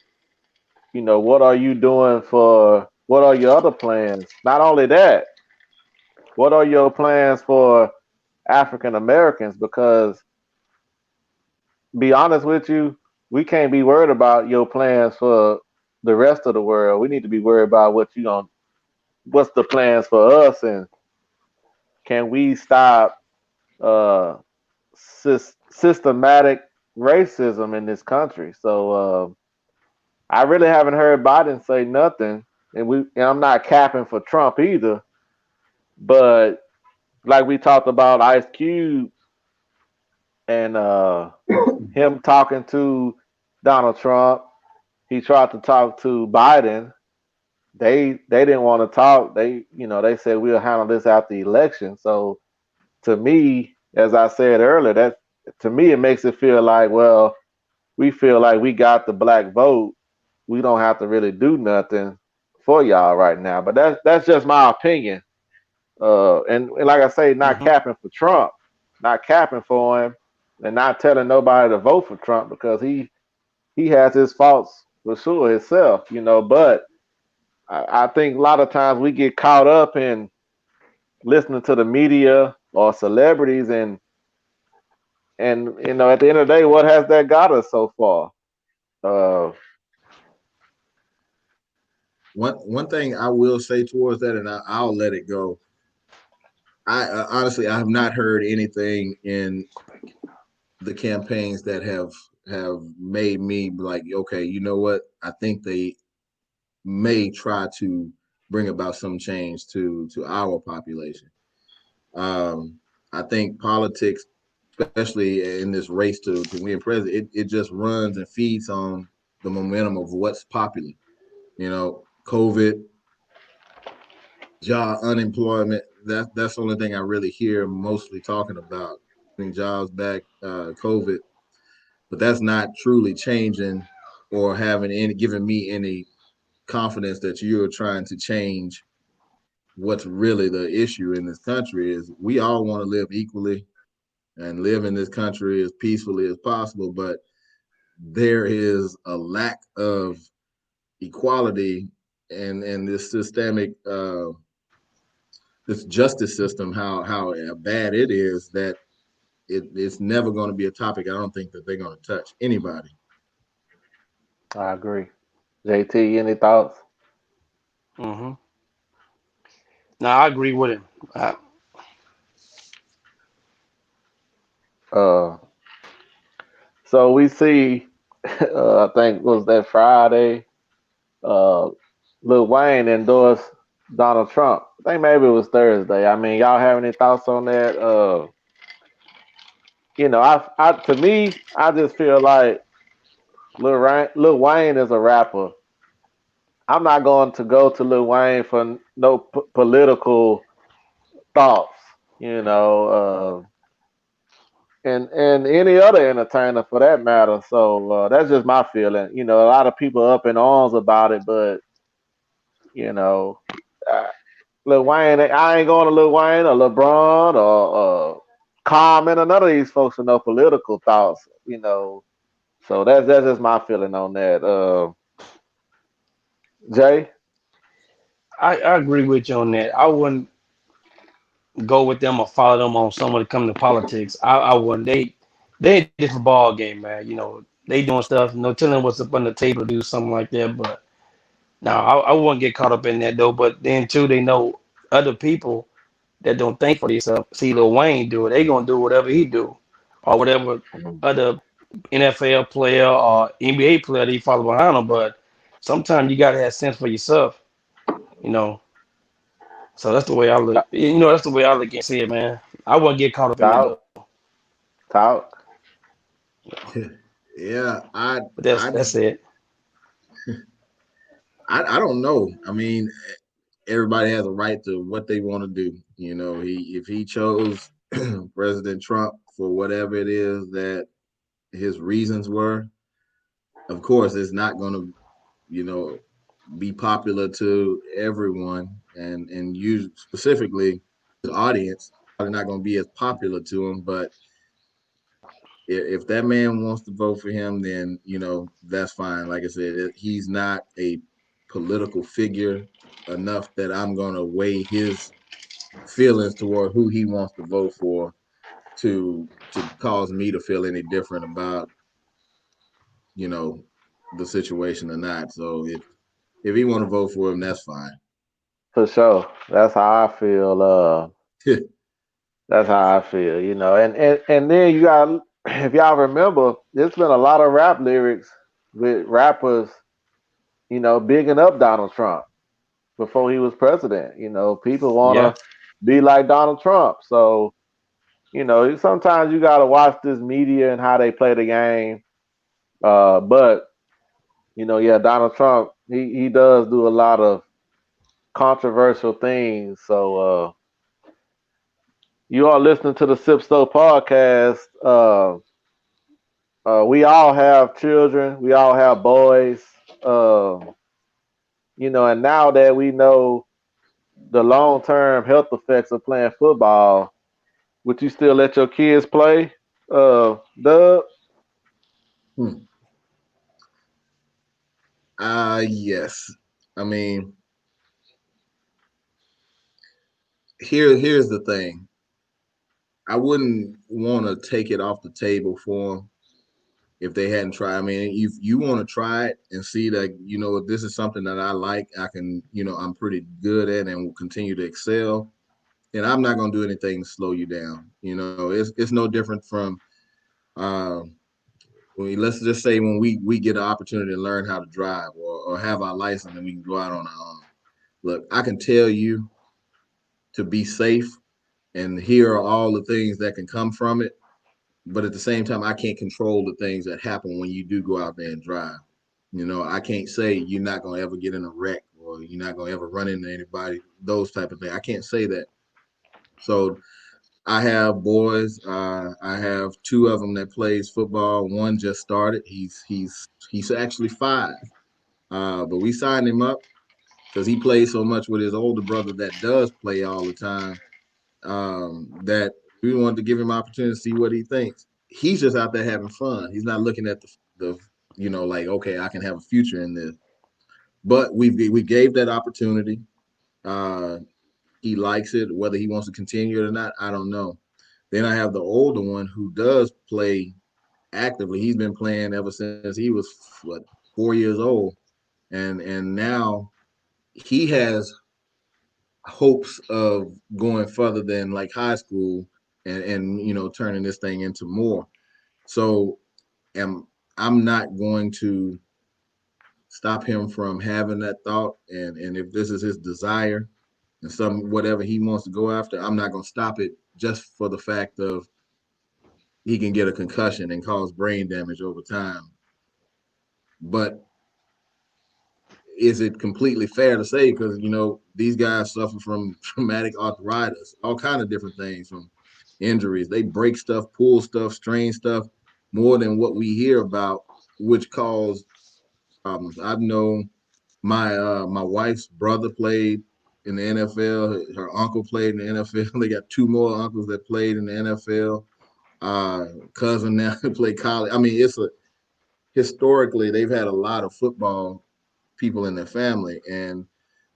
what are you doing for? What are your other plans? Not only that, what are your plans for African Americans? Because be honest with you, we can't be worried about your plans for the rest of the world. We need to be worried about what's the plans for us, and can we stop uh, systematic racism in this country? So I really haven't heard Biden say nothing, and I'm not capping for Trump either. But like we talked about Ice Cube and him talking to Donald Trump, he tried to talk to Biden. They didn't want to talk. They said we'll handle this after the election. So to me, as I said earlier, that to me it makes it feel like, well, we feel like we got the black vote. We don't have to really do nothing for y'all right now. But that's just my opinion. And like I say, not Hmm. capping for Trump, not capping for him, and not telling nobody to vote for Trump because he has his faults for sure himself, But I think a lot of times we get caught up in listening to the media or celebrities, and at the end of the day, what has that got us so far? Uh, One thing I will say towards that, and I'll let it go. I honestly, I have not heard anything in the campaigns that have made me like, okay, you know what? I think they may try to bring about some change to our population. Um, I think politics, especially in this race to win president, it just runs and feeds on the momentum of what's popular. COVID, job unemployment. That's the only thing I really hear mostly talking about. Getting jobs back, COVID, but that's not truly changing or having any giving me any confidence that you're trying to change what's really the issue in this country. Is we all want to live equally and live in this country as peacefully as possible, but there is a lack of equality and this systemic this justice system, how bad it is, that it's never going to be a topic I don't think that they're going to touch anybody. I agree. JT, any thoughts? Hmm. Now I agree with him. Uh, so we see, I think was that Friday, uh, Lil Wayne endorsed Donald Trump. I think maybe it was Thursday. I mean, y'all have any thoughts on that? To me, I just feel like. Lil Wayne is a rapper. I'm not going to go to Lil Wayne for no political thoughts, you know, and any other entertainer for that matter. So that's just my feeling. You know, a lot of people up in arms about it, but you know, uh, Lil Wayne, I ain't going to Lil Wayne or LeBron or Common or none of these folks with no political thoughts. You know, so that's just my feeling on that. Jay, I agree with you on that. I wouldn't go with them or follow them on someone to come to politics. I wouldn't. They a different ball game, man. You know, they doing stuff. No telling what's up on the table to do something like that. But no, I wouldn't get caught up in that though. But then too, they know other people that don't think for themselves. See Lil Wayne do it. They gonna do whatever he do, or whatever other NFL player or NBA player they follow behind him. But sometimes you gotta have sense for yourself. You know. So that's the way I look. You know, that's the way I look and see it, man. I wouldn't get caught up in that talk, though. talk. Yeah, But that's it. I don't know. I mean, everybody has a right to what they want to do. You know, if he chose President Trump for whatever it is that his reasons were, of course, it's not going to, you know, be popular to everyone, and you specifically his audience probably not going to be as popular to him. But if that man wants to vote for him, then you know that's fine. Like I said, he's not a political figure enough that I'm going to weigh his feelings toward who he wants to vote for to cause me to feel any different about you know the situation or not. So if he want to vote for him, that's fine. For sure. That's how I feel. That's how I feel, you know. And then you got, if y'all remember, there's been a lot of rap lyrics with rappers, you know, bigging up Donald Trump before he was president. You know, people want Yeah. to be like Donald Trump. So, you know, sometimes you got to watch this media and how they play the game. But, you know, yeah, Donald Trump, he does do a lot of controversial things. So, you are listening to the Sip Stowe podcast. We all have children. We all have boys. Um, you know, and now that we know the long term health effects of playing football, would you still let your kids play? Doug? Hmm. Yes. I mean, here's the thing. I wouldn't want to take it off the table for them if they hadn't tried. I mean, if you want to try it and see that, you know, if this is something that I like, I can, you know, I'm pretty good at and will continue to excel, and I'm not going to do anything to slow you down. You know, it's no different from, uh, let's just say when we get an opportunity to learn how to drive or have our license and we can go out on our own. Look, I can tell you to be safe, and here are all the things that can come from it. But at the same time, I can't control the things that happen when you do go out there and drive. You know, I can't say you're not gonna ever get in a wreck or you're not gonna ever run into anybody, those type of things. I can't say that. So I have boys. I have two of them that plays football. One just started. He's actually 5. But we signed him up because he plays so much with his older brother that does play all the time. That we wanted to give him an opportunity to see what he thinks. He's just out there having fun. He's not looking at the you know, like, okay, I can have a future in this. But we gave that opportunity. Uh, he likes it. Whether he wants to continue it or not, I don't know. Then I have the older one who does play actively. He's been playing ever since he was what 4 years old, and now he has hopes of going further than like high school and you know turning this thing into more. So am I'm not going to stop him from having that thought, and if this is his desire and some whatever he wants to go after, I'm not going to stop it just for the fact of he can get a concussion and cause brain damage over time. But is it completely fair to say, because these guys suffer from traumatic arthritis, all kind of different things, from injuries, they break stuff, pull stuff, strain stuff more than what we hear about, which cause problems. I've known my wife's brother played in the NFL. Her uncle played in the NFL. They got two more uncles that played in the NFL. Cousin now play college. I mean, it's a historically they've had a lot of football people in their family, and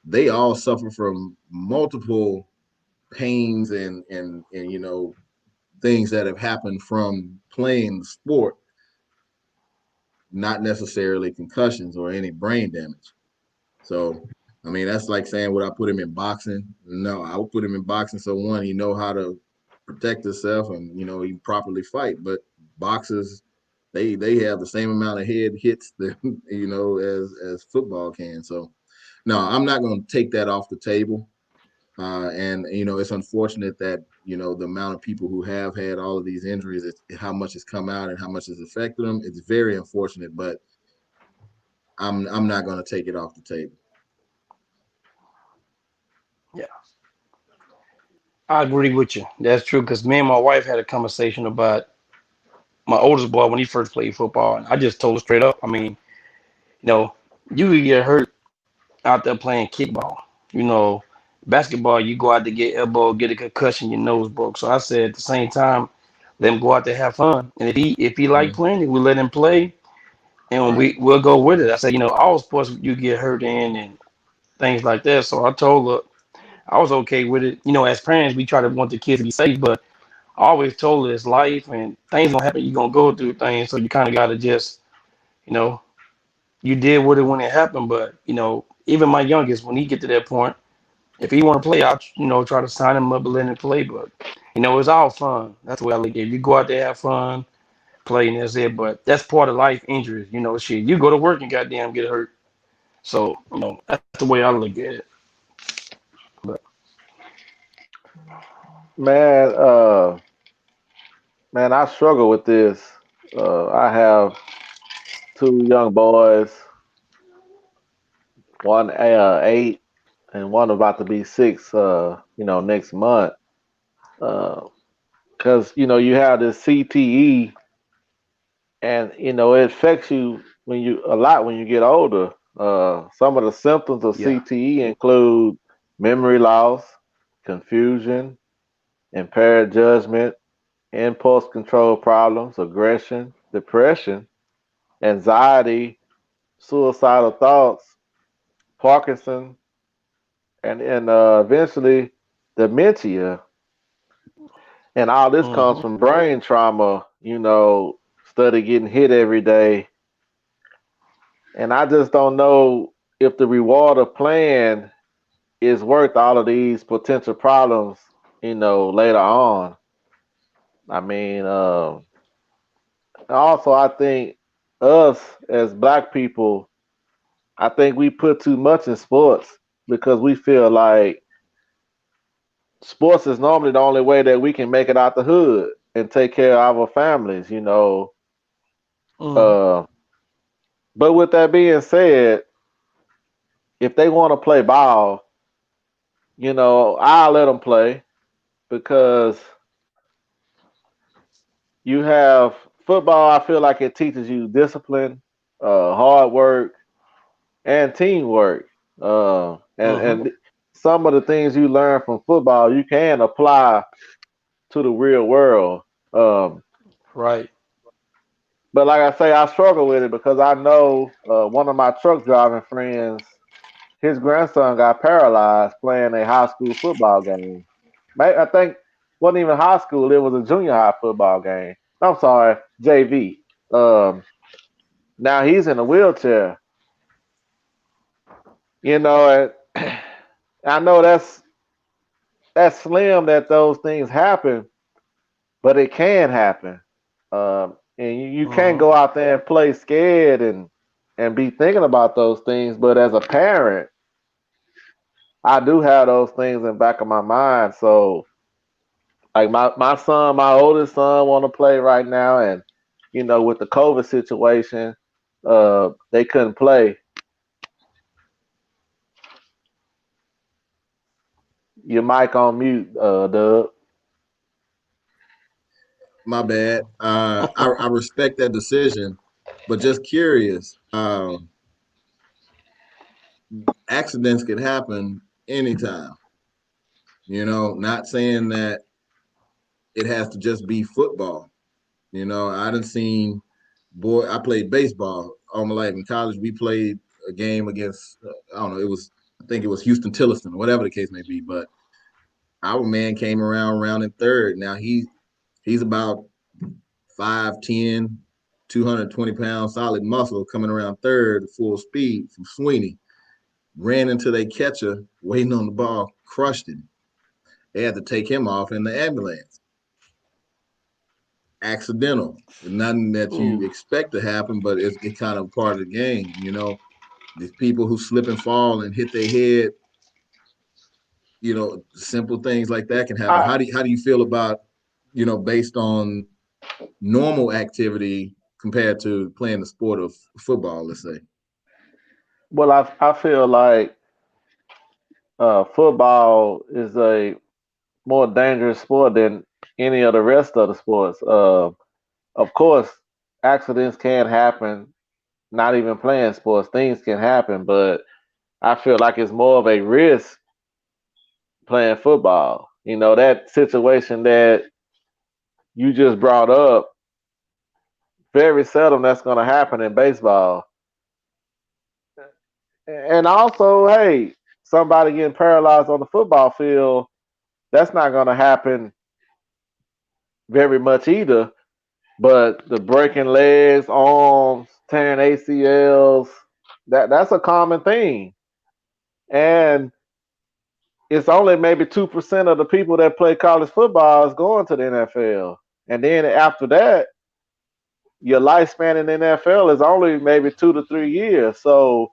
they all suffer from multiple pains and things that have happened from playing the sport, not necessarily concussions or any brain damage. So, I mean, that's like saying, would I put him in boxing? No, I would put him in boxing so one, he know how to protect himself and he can properly fight. But boxers, they have the same amount of head hits that as football can. So, no, I'm not going to take that off the table. And it's unfortunate that the amount of people who have had all of these injuries, how much has come out and how much has affected them. It's very unfortunate, but I'm not going to take it off the table. Yeah, I agree with you. That's true because me and my wife had a conversation about my oldest boy when he first played football, and I just told her straight up. I mean, you know, you could get hurt out there playing kickball. You know, basketball, you go out to get elbow, get a concussion, your nose broke. So I said at the same time, let him go out there have fun. And if he like Mhm. playing, we let him play, and Right. we'll go with it. I said, all sports you get hurt in and things like that. So I told her I was okay with it. As parents, we try to want the kids to be safe, but I always told her it's life and things gonna happen. You're gonna go through things, so you kind of gotta just, you know, you did with it when it happened. But even my youngest, when he get to that point, if he want to play, I'll try to sign him up and let him play. But it's all fun. That's the way I look at it. You go out there, have fun, play, and that's it. But that's part of life injuries. Shit. You go to work and goddamn get hurt. So that's the way I look at it. But Man, man, I struggle with this. I have two young boys, one 8 and one about to be 6. Next month. Because you have this CTE, and it affects you a lot when you get older. Some of the symptoms of yeah. CTE include memory loss, confusion, impaired judgment, impulse control problems, aggression, depression, anxiety, suicidal thoughts, Parkinson, and eventually dementia. And all this comes Hmm. from brain trauma. Study getting hit every day, and I just don't know if the reward of playing is worth all of these potential problems. Later on. I mean, also I think us as black people, I think we put too much in sports because we feel like sports is normally the only way that we can make it out the hood and take care of our families. Hmm. Uh, but with that being said, if they want to play ball, I'll let them play because you have football. I feel like it teaches you discipline, hard work, and teamwork. And Hmm. and some of the things you learn from football you can apply to the real world. Um, Right. but like I say, I struggle with it because I know one of my truck driving friends, his grandson got paralyzed playing a high school football game. I think wasn't even high school; it was a junior high football game. I'm sorry, JV. Um, Now he's in a wheelchair. And I know that's slim that those things happen, but it can happen. And you can't Hmm. go out there and play scared and be thinking about those things. But as a parent, I do have those things in the back of my mind. So like my son, my oldest son want to play right now, and with the COVID situation, they couldn't play. Your mic on mute, Dub. My bad. I respect that decision, but just curious. Accidents could happen anytime. Not saying that it has to just be football. I done seen I played baseball all my life. In college, we played a game against I don't know, I think it was Houston Tilliston, whatever the case may be. But our man came around in third. Now he's about 5'10", 220 pounds, solid muscle coming around third, full speed from Sweeney. Ran into their catcher, waiting on the ball, crushed him. They had to take him off in the ambulance. Accidental. Nothing that you Ooh. expect to happen, but it's kind of part of the game. These people who slip and fall and hit their head, simple things like that can happen. I How do you feel about, based on normal activity compared to playing the sport of football, let's say? well, I feel like football is a more dangerous sport than any of the rest of the sports. Of course, accidents can happen. Not even playing sports, things can happen, but I feel like it's more of a risk playing football. That situation that you just brought up, very seldom that's going to happen in baseball. And also, hey, somebody getting paralyzed on the football field, that's not going to happen very much either. But the breaking legs, arms, tearing ACLs, that's a common thing. And it's only maybe 2% of the people that play college football is going to the NFL. And then after that, your lifespan in the NFL is only maybe 2 to 3 years. So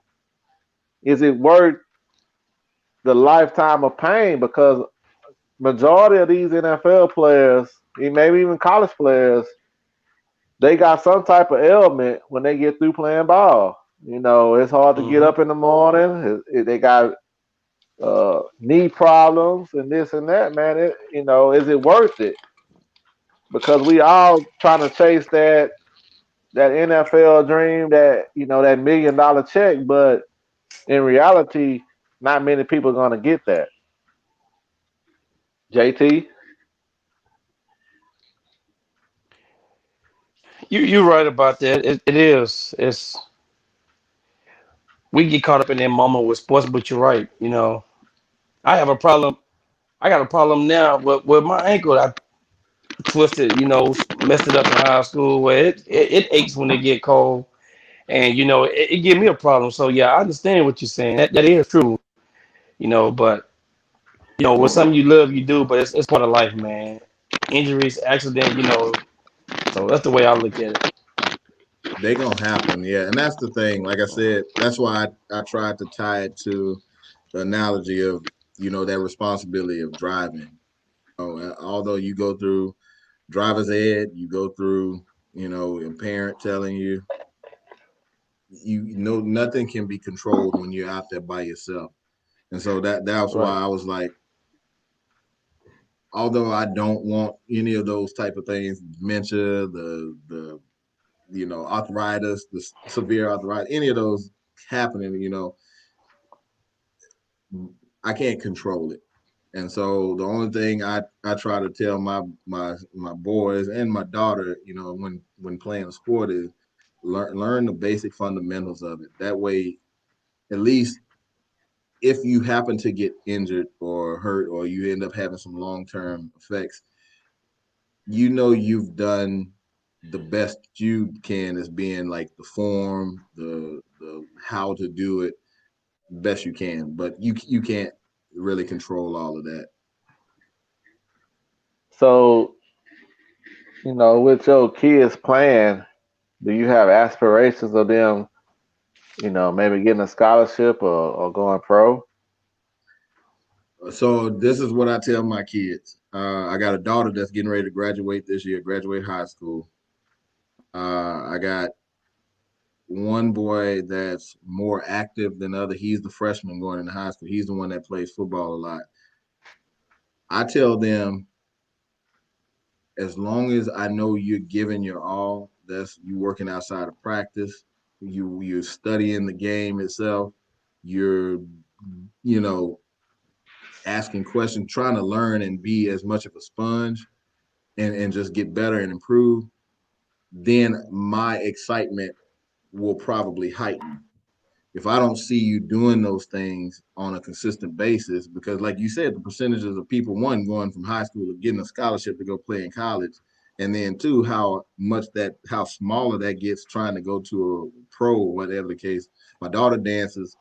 is it worth the lifetime of pain? Because majority of these NFL players, and maybe even college players, they got some type of ailment when they get through playing ball. It's hard to get Mm-hmm. up in the morning. They got knee problems and this and that. Man, is it worth it? Because we all trying to chase that NFL dream, that $1 million check, but in reality, not many people are gonna get that. JT, You're right about that. It is. It's we get caught up in that moment with sports, but you're right. I have a problem. I got a problem now with my ankle. I twisted, messed it up in high school where it aches when it get cold. And it give me a problem. So yeah, I understand what you're saying. That is true, but with something you love, you do, but it's part of life, man. Injuries, accident, so that's the way I look at it. They gonna happen, yeah. And that's the thing. Like I said, that's why I tried to tie it to the analogy of that responsibility of driving. Although you go through driver's ed, you go through a parent telling you nothing can be controlled when you're out there by yourself. And so that's why Right. I was like, although I don't want any of those type of things, dementia, the arthritis, the severe arthritis, any of those happening, I can't control it. And so the only thing I try to tell my boys and my daughter, when playing a sport is learn the basic fundamentals of it. That way, at least if you happen to get injured or hurt or you end up having some long-term effects, you've done the best you can as being like the form, the how to do it best you can, but you can't really control all of that. so with your kids playing, do you have aspirations of them, maybe getting a scholarship or going pro? So this is what I tell my kids. I got a daughter that's getting ready to graduate this year, graduate high school. I got one boy that's more active than other. He's the freshman going into high school. He's the one that plays football a lot. I tell them, as long as I know you're giving your all, that's you working outside of practice, you're studying the game itself, you're you know asking questions, trying to learn and be as much of a sponge and just get better and improve, then my excitement will probably heighten. If I don't see you doing those things on a consistent basis, because like you said, the percentages of people, one, going from high school to getting a scholarship to go play in college, and then two, how smaller that gets trying to go to a pro, whatever the case. My daughter dances.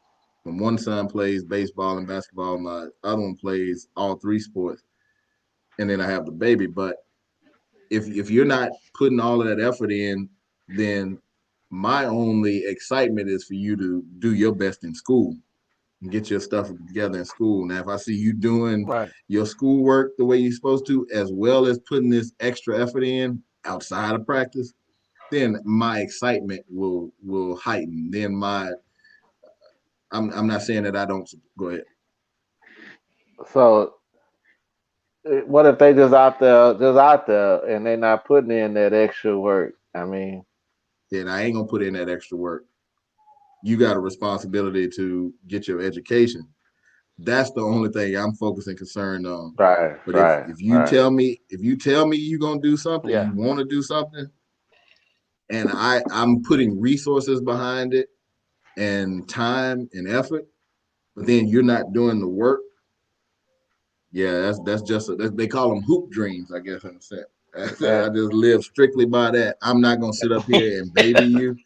My one son plays baseball and basketball. My other one plays all three sports. And then I have the baby. But if you're not putting all of that effort in, then my only excitement is for you to do your best in school and get your stuff together in school. Now, if I see you doing Right. your schoolwork the way you're supposed to, as well as putting this extra effort in outside of practice, then my excitement will heighten. Then I'm not saying that I don't go ahead. So what if they just out there, and they're not putting in that extra work? I mean, Then I ain't gonna put in that extra work. You got a responsibility to get your education. That's the only thing I'm focused and concerned on. right, But if right, if you right. tell me if you tell me you're gonna do something, Yeah. you want to do something, and I'm putting resources behind it and time and effort, but then you're not doing the work, yeah, that's just they call them hoop dreams, I guess in a sense. I And just live strictly by that. I'm not gonna sit up here and baby you.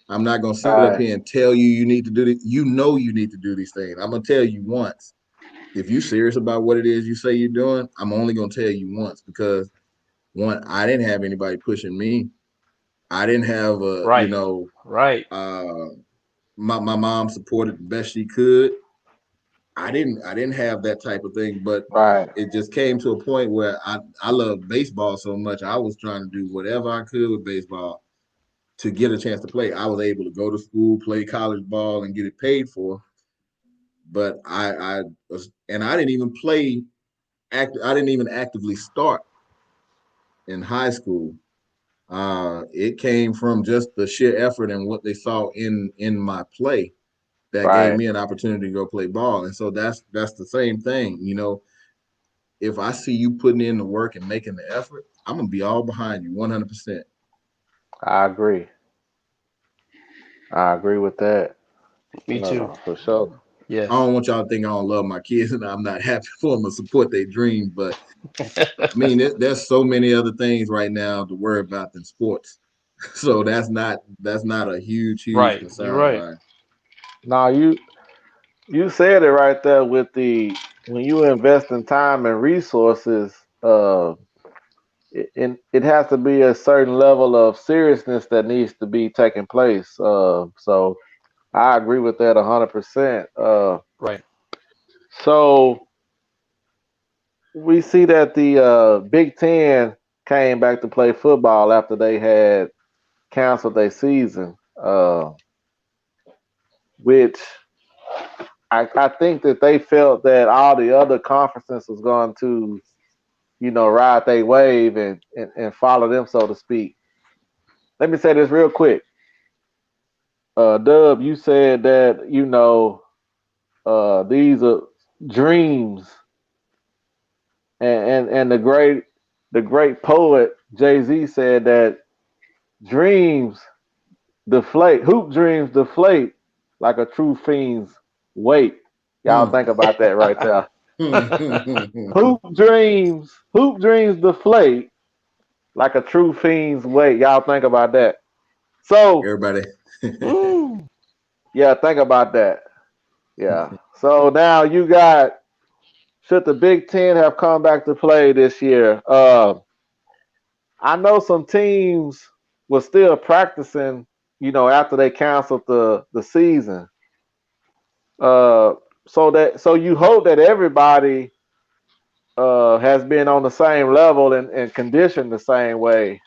I'm not gonna sit up right, here and tell you you need to do this. You know you need to do these things. I'm gonna tell you once. If you're serious about what it is you say you're doing, I'm only gonna tell you once because one, I didn't have anybody pushing me. I didn't have Right. Right. uh, my mom supported the best she could. I didn't have that type of thing, but right. it just came to a point where I love baseball so much. I was trying to do whatever I could with baseball to get a chance to play. I was able to go to school, play college ball, and get it paid for. But I was, and I didn't even play. I didn't even actively start in high school. It came from just the sheer effort and what they saw in my play that gave Right. me an opportunity to go play ball. And so that's the same thing. If I see you putting in the work and making the effort, I'm gonna be all behind you 100%. I agree. I agree with that. Me No, too. no, for sure. I Yes. don't want y'all to think I don't love my kids and I'm not happy for them to support their dreams, but I mean, there's so many other things right now to worry about than sports. So that's not a huge Right. You're concern of right. mine. Now you said it right there with the when you invest in time and resources, it has to be a certain level of seriousness that needs to be taking place. So I agree with that 100%. Right. So we see that the Big Ten came back to play football after they had canceled their season, which I think that they felt that all the other conferences was going to, ride their wave and follow them, so to speak. Let me say this real quick. Dub, you said that, these are dreams, and the great poet Jay-Z said that dreams hoop dreams deflate like a true fiend's weight. Y'all Hmm. think about that right there. Hoop dreams deflate like a true fiend's weight. Y'all think about that. So Everybody. Mm. yeah, think about that. Yeah. So now you got, should the Big Ten have come back to play this year? I know some teams were still practicing, after they canceled the season. Uh, so you hope that everybody has been on the same level and conditioned the same way.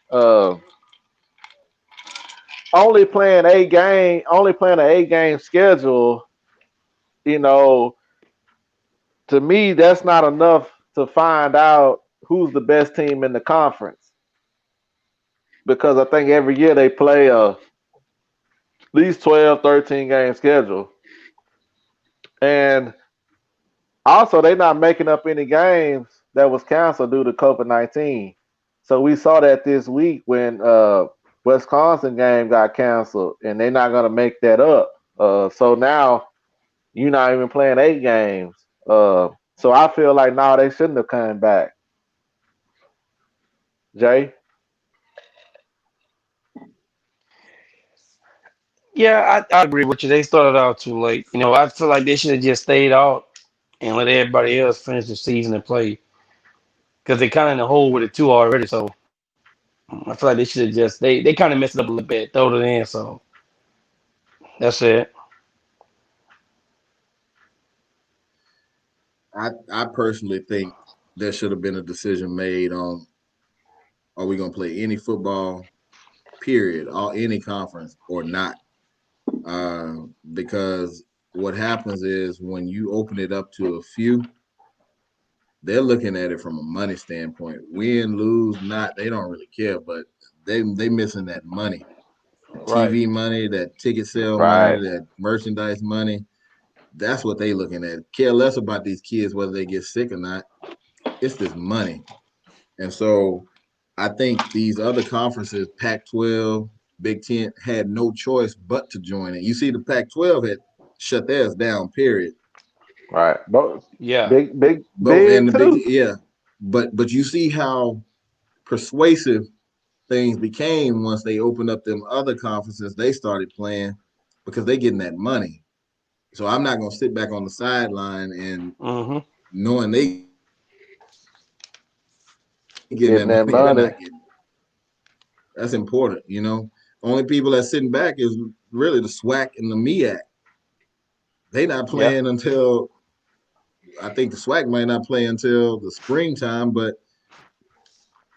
only playing an 8 game schedule, you know, to me that's not enough to find out who's the best team in the conference because I think every year they play a at least 12, 13 game schedule. And also they're not making up any games that was canceled due to COVID-19. So we saw that this week when Wisconsin game got canceled and they're not gonna make that up. So now you're not even playing 8 games. So I feel like no, they shouldn't have come back. Jay, Yeah, I agree with you. They started out too late. I feel like they should have just stayed out and let everybody else finish the season and play because they kind of in the hole with it too already. So I feel like they should have just they kind of messed it up a little bit, throw it in. So that's it. I personally think there should have been a decision made on are we going to play any football, period, all any conference or not? Because what happens is when you open it up to a few, they're looking at it from a money standpoint. Win, lose, not, they don't really care, but they missing that money, that Right. TV money, that ticket sale money, right, that merchandise money. That's what they looking at. Care less about these kids whether they get sick or not. It's this money. And so I think these other conferences, Pac 12, Big Ten, had no choice but to join it. You see, the Pac 12 had shut theirs down, period. right. But Yeah. And big the Big, too. yeah. But you see how persuasive things became once they opened up them other conferences, they started playing because they getting that money. So I'm not gonna sit back on the sideline and Hmm. knowing they getting that money and we're not getting it. That's Getting that important, money. Only people that's sitting back is really the SWAC and the MEAC. They not playing until Yeah. I think the SWAC might not play until the springtime, but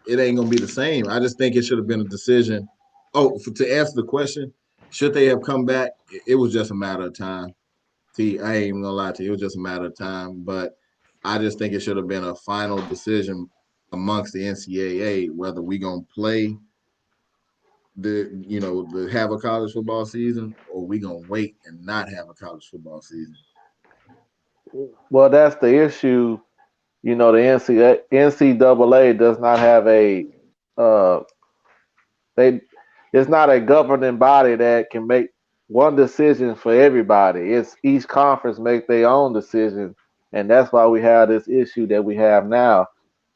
it ain't gonna be the same. I just think it should have been a decision. Oh, to answer the question, should they have come back? It was just a matter of time. I ain't even gonna lie to you, it was just a matter of time. But I just think it should have been a final decision amongst the NCAA whether we gonna play the have a college football season or we gonna wait and not have a college football season. Well, that's the issue. The NCAA does not have a uh, they it's not a governing body that can make one decision for everybody. It's each conference make their own decision, and that's why we have this issue that we have now.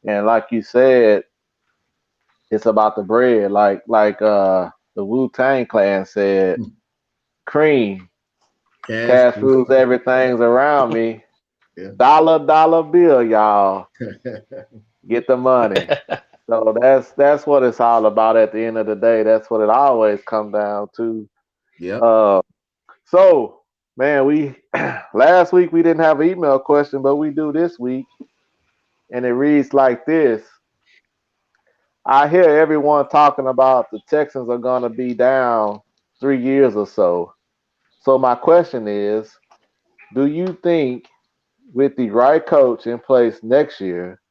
And like you said, it's about the bread. Like the Wu Tang Clan said, cream, Cash, cash rules everything's around me. yeah. Dollar bill, y'all. Get the money. So that's what it's all about at the end of the day. That's what it always comes down to. Yep. Uh, so man, we last week we didn't have an email question, but we do this week, and it reads like this. I hear everyone talking about the Texans are gonna be down 3 years or so. So my question is, do you think with the right coach in place next year,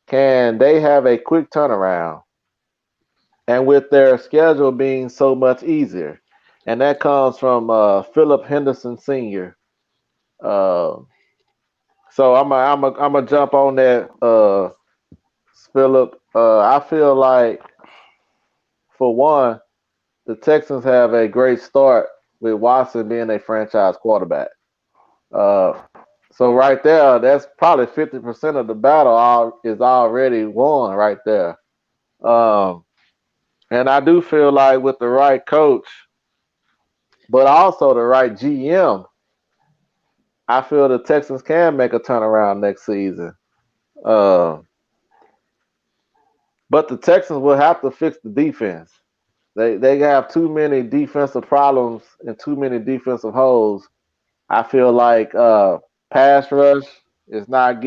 can they have a quick turnaround? And with their schedule being so much easier. And that comes from Philip Henderson Sr. Uh, so I'm a jump on that, Philip. I feel like for one, the Texans have a great start with Watson being a franchise quarterback. Uh, so right there, that's probably 50% of the battle is already won right there. Um, and I do feel like with the right coach, but also the right GM, I feel the Texans can make a turnaround next season. Uh, but the Texans will have to fix the defense. They have too many defensive problems and too many defensive holes. I feel like pass rush is not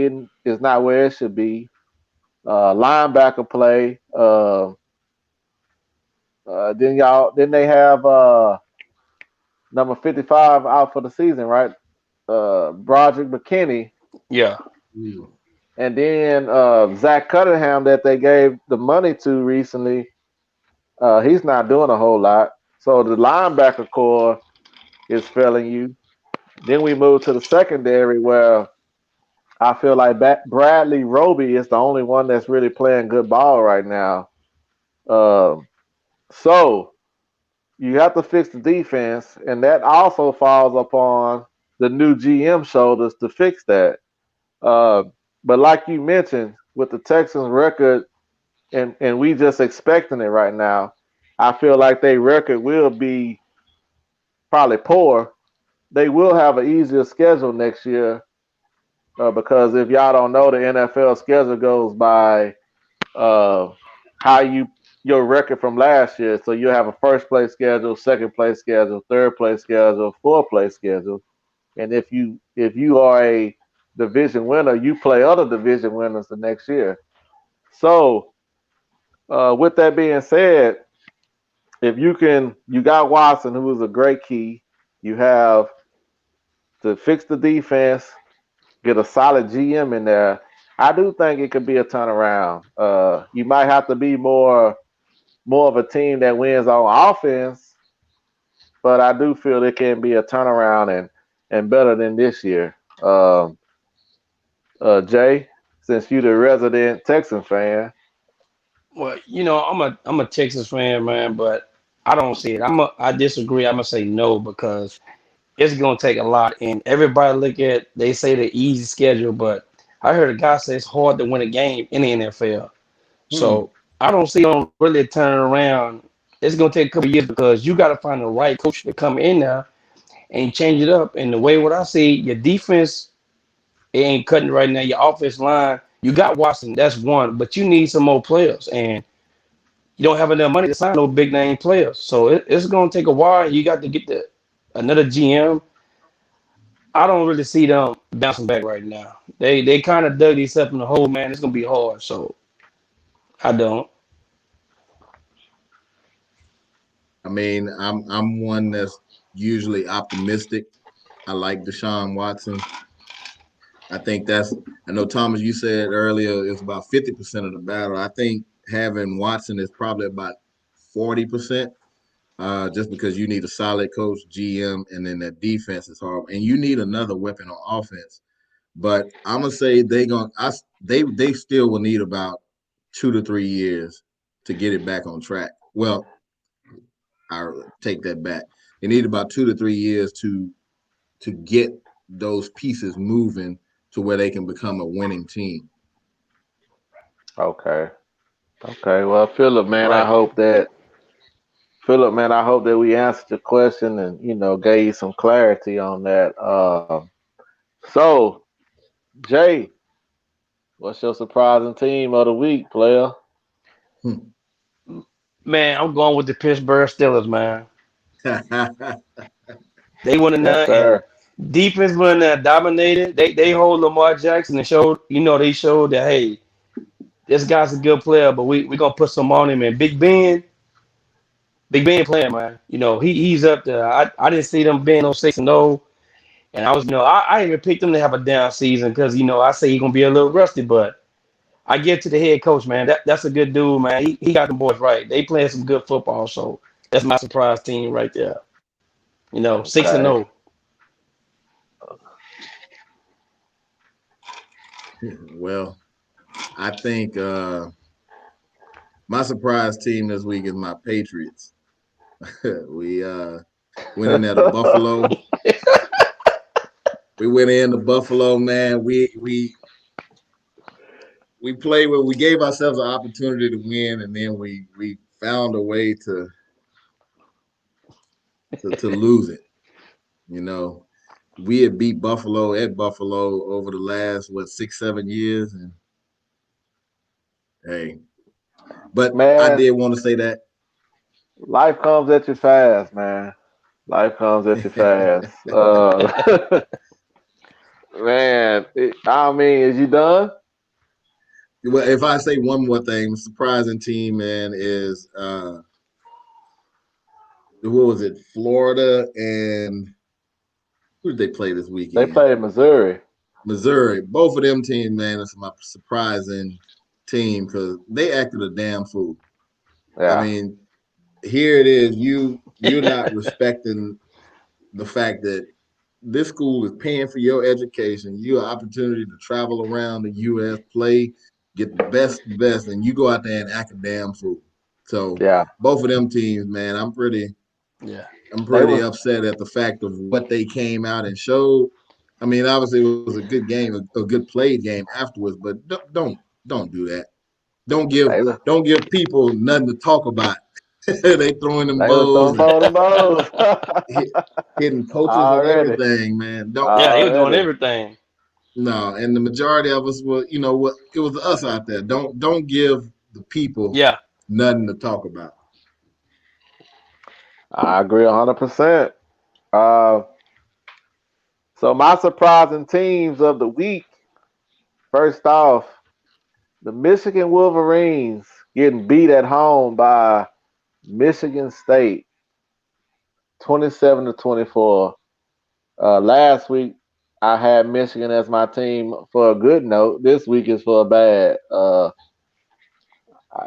where it should be. Linebacker play. Then they have number 55 out for the season, right? Broderick McKinney, Yeah. Ooh. and then Zach Cunningham that they gave the money to recently. He's not doing a whole lot. So the linebacker core is failing you. Then we move to the secondary where I feel like Bradley Roby is the only one that's really playing good ball right now. Um, so you have to fix the defense, and that also falls upon the new GM shoulders to fix that. Uh, but like you mentioned, with the Texans' record, and we just expecting it right now, I feel like their record will be probably poor. They will have an easier schedule next year because if y'all don't know, the NFL schedule goes by uh, how your record from last year. So you have a first place schedule, second place schedule, third place schedule, fourth place schedule, and if you are a division winner, you play other division winners the next year. So with that being said, if you got Watson, who is a great key. You have to fix the defense, get a solid GM in there. I do think it could be a turnaround. You might have to be more of a team that wins on offense, but I do feel it can be a turnaround and better than this year. Jay, since you the resident Texan fan, Well, I'm a Texas fan, man, but I don't see it. I disagree. I'm gonna say no because it's gonna take a lot. And everybody look at they say the easy schedule, but I heard a guy say it's hard to win a game in the NFL. Hmm. So I don't see them really turning around. It's gonna take a couple years because you got to find the right coach to come in there and change it up. And the way what I see, your defense it ain't cutting right now. Your offense line, you got Watson, that's one, but you need some more players, and you don't have enough money to sign no big name players. So it's gonna take a while. You got to get the another GM. I don't really see them bouncing back right now. They kind of dug themselves in the hole, man. It's gonna be hard. So I don't. I mean, I'm one that's usually optimistic. I like Deshaun Watson. I think that's. I know Thomas, you said earlier it's about 50% of the battle. I think having Watson is probably about 40%. Just because you need a solid coach, GM, and then that defense is hard, and you need another weapon on offense. But I'm gonna say they still will need about 2 to 3 years to get it back on track. Well, I take that back. They need about 2 to 3 years to get those pieces moving to where they can become a winning team. okay, okay. Well, Philip, man, Right. I hope that we answered your question and gave you some clarity on that. So, Jay, what's your surprising team of the week, player? Hmm. Man, I'm going with the Pittsburgh Steelers, man. They won Yes, enough and sir. defense won that dominated. They hold Lamar Jackson and showed they showed that hey, this guy's a good player, but we gonna put some on him. And Big Ben playing, man. He's up there. I didn't see them being no 6-0. And I was, I even picked them to have a down season because I say he's gonna be a little rusty, but I give it to the head coach, man. That's a good dude, man. He got the boys right. They playing some good football, so that's my surprise team right there. 6 and Okay. 0. Well, I think my surprise team this week is my Patriots. We went in there to Buffalo. We went into Buffalo, man. We played where we gave ourselves an opportunity to win, and then we found a way to lose it. You know, we had beat Buffalo at Buffalo over the last 6, 7 years, and hey, but I Man, did want to say that. life comes at you fast, man. Life comes at you fast. Man, I mean, is you done? Well, if I say one more thing, the surprising team, man, is what was it? Florida and who did they play this They weekend? played Missouri. Missouri. Both of them teams, man, it's my surprising team because they acted a damn fool. I Yeah, mean, here it is. You're not respecting the fact that this school is paying for your education, your opportunity to travel around the U.S., play, get the best, and you go out there and act a damn fool. So yeah. both of them teams, man, Yeah. I'm They pretty was upset at the fact of what they came out and showed. I mean, obviously it was a good game, a good played game afterwards, but don't do that. they was Don't give people nothing to talk about. They throwing them they was bows throwing and folding bows hit, hitting coaches and already. everything, man. Don't Yeah, he was doing Already. everything. no. And the majority of us were, you know, what it was us out there. Don't give the people Yeah. nothing to talk about. I agree 100%. Uh, so my surprising teams of the week. First off, the Michigan Wolverines getting beat at home by Michigan State, 27-24. Last week I had Michigan as my team for a good note. This week is for a bad.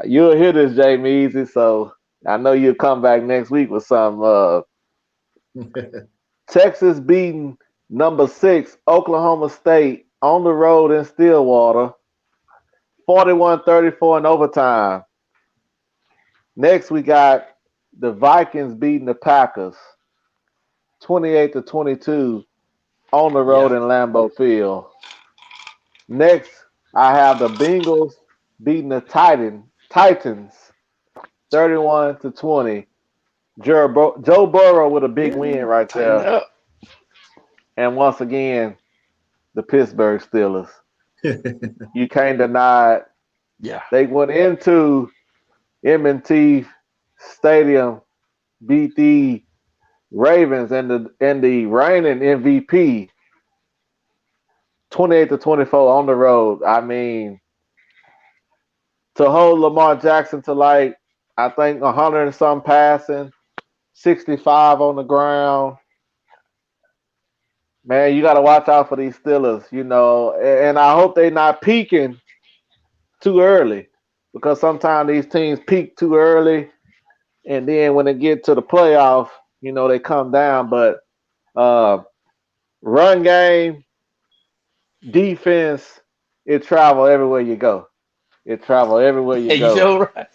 You'll hear this, Jamie Easy. So I know you'll come back next week with some. Texas beating number 6 Oklahoma State on the road in Stillwater, 41-34 in overtime. Next we got the Vikings beating the Packers, 28-22 on the road Yeah. in Lambeau Field. Next, I have the Bengals beating the Titans 31-20. Joe Burrow with a big Yeah. win right Tighten there. up. And once again, the Pittsburgh Steelers. You can't deny it. Yeah. They went into M&T Stadium, beat the Ravens and the reigning MVP 28-24 on the road. I mean, to hold Lamar Jackson to like I think 100 and some passing, 65 on the ground. Man, you got to watch out for these Steelers, and I hope they not peaking too early because sometimes these teams peak too early, and then when they get to the playoff, they come down. But uh, run game, defense, it travel everywhere you go. It travel everywhere you Hey, you go. sure right?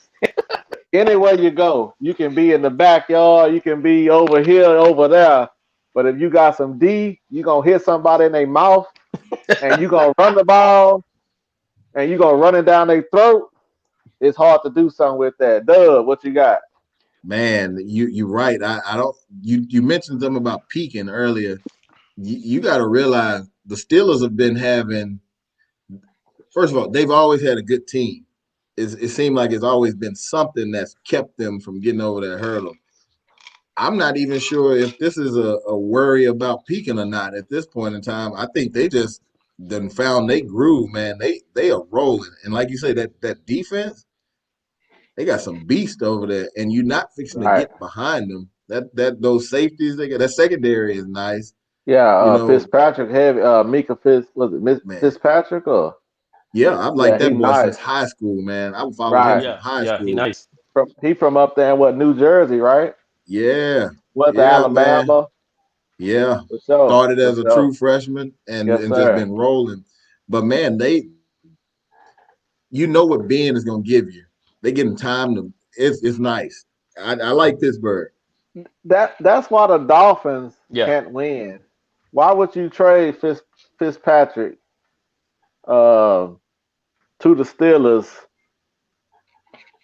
Anywhere you go, you can be in the backyard, you can be over here, over there. But if you got some D, you gonna hit somebody in their mouth, and you gonna run the ball, and you gonna run it down their throat. It's hard to do something with that. Dub, what you got? Man, you're right. I don't. You mentioned something about peaking earlier. You got to realize the Steelers have been having. First of all, they've always had a good team. It seemed like it's always been something that's kept them from getting over that hurdle. I'm not even sure if this is a worry about peaking or not at this point in time. I think they just done found they groove, man. They are rolling, and like you say, that defense, they got some beast over there, and you're not fixing to Right. get behind them. That those safeties they got, that secondary is nice. Yeah, You know, Fitzpatrick heavy. Mika was it man. Fitzpatrick or Yeah, I've yeah, liked he that boy nice. since high school, man. I followed him Right. from Yeah. high Yeah. He school. nice. He from up there in what New Jersey, right? Yeah, Went to yeah, man. Alabama Yeah, for sure. started For as a sure. true freshman Yes, and just sir. been rolling. But man, you know what Ben is gonna give you. They getting time to. It's nice. I like Pittsburgh. That's why the Dolphins Yeah. can't win. Why would you trade Fitzpatrick uh, to the Steelers?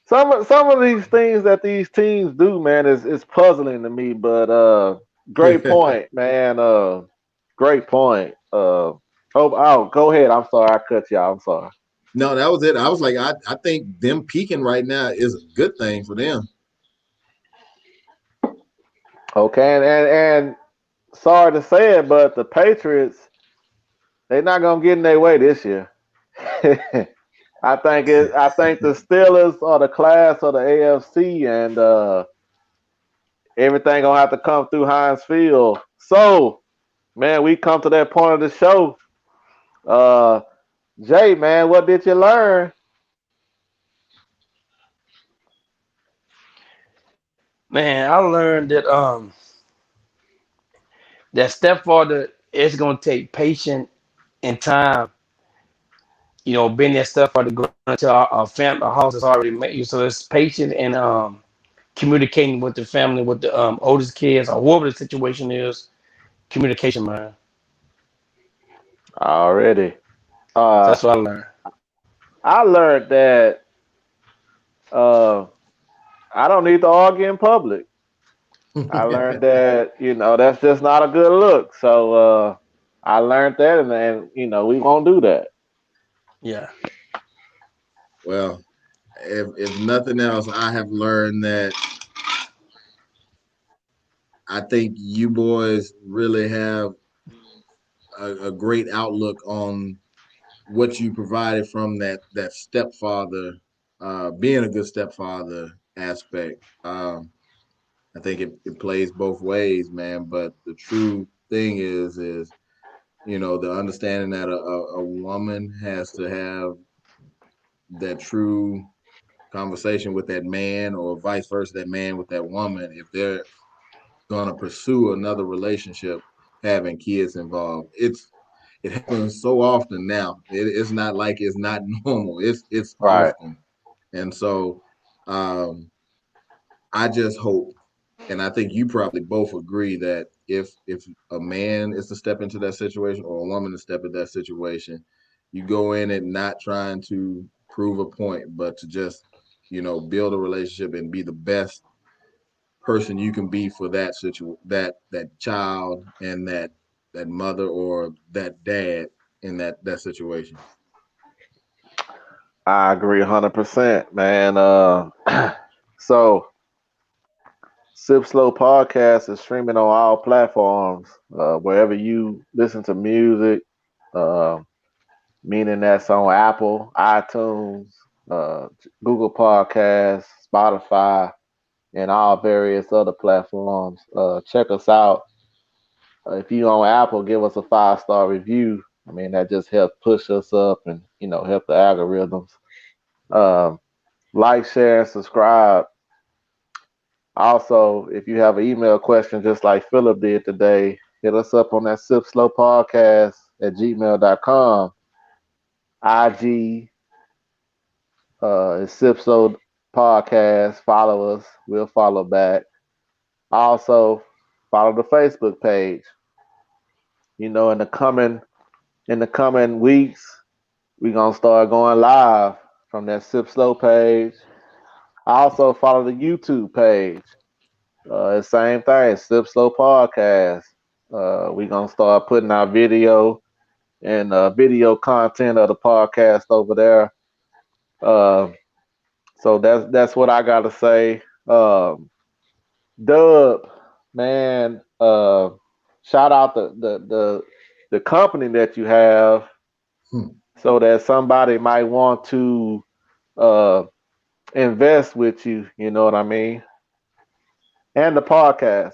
Some of these things that these teams do, man, is puzzling to me. But great point, man. Great point. Go ahead. I'm sorry, I cut y'all. I'm sorry. No, that was it. I was like, I think them peaking right now is a good thing for them. Okay, and sorry to say it, but the Patriots they're not gonna get in their way this year. I think the Steelers are the class of the AFC, and everything gonna have to come through Heinz Field. So, man, we come to that point of the show. Uh, Jay, man, what did you learn? Man, I learned that stepfather is gonna take patience and time. Being that stepfather going into our family, a house is already made. So it's patient and communicating with the family, with the oldest kids, or whatever the situation is. Communication, man. Already. So Uh, that's what I learned. I learned that uh, I don't need to argue in public. I learned that that's just not a good look. So I learned that, and we won't do that. Yeah. Well, if nothing else, I have learned that I think you boys really have a great outlook on what you provided from that stepfather, being a good stepfather aspect. I think it plays both ways, man. But the true thing is the understanding that a woman has to have that true conversation with that man, or vice versa, that man with that woman, if they're gonna pursue another relationship, having kids involved. It happens so often now. It's not like it's not normal. It's Right. often, and so um, I just hope, and I think you probably both agree that if a man is to step into that situation or a woman to step in that situation, you go in it not trying to prove a point, but to just build a relationship and be the best person you can be for that child and that mother or that dad in that situation. I agree 100%, man. So Sip Slow Podcast is streaming on all platforms, wherever you listen to music, uh, meaning that's on Apple, iTunes, uh, Google Podcasts, Spotify, and all various other platforms. Check us out. If you on Apple, give us a 5-star review. I mean, that just helps push us up and help the algorithms. Um, like, share, and subscribe. Also, if you have an email question, just like Philip did today, hit us up on that Sip Slow Podcast at gmail.com. IG is Sip Slow Podcast. Follow us. We'll follow back. Also, follow the Facebook page. In the coming weeks, we're gonna start going live from that Sip Slow page. Also, follow the YouTube page. Same thing, Sip Slow Podcast. We're gonna start putting our video and video content of the podcast over there. Uh, so that's what I gotta say. Dub, man, shout out the company that you have, Hmm. so that somebody might want to uh, invest with you. You know what I mean? And the podcast.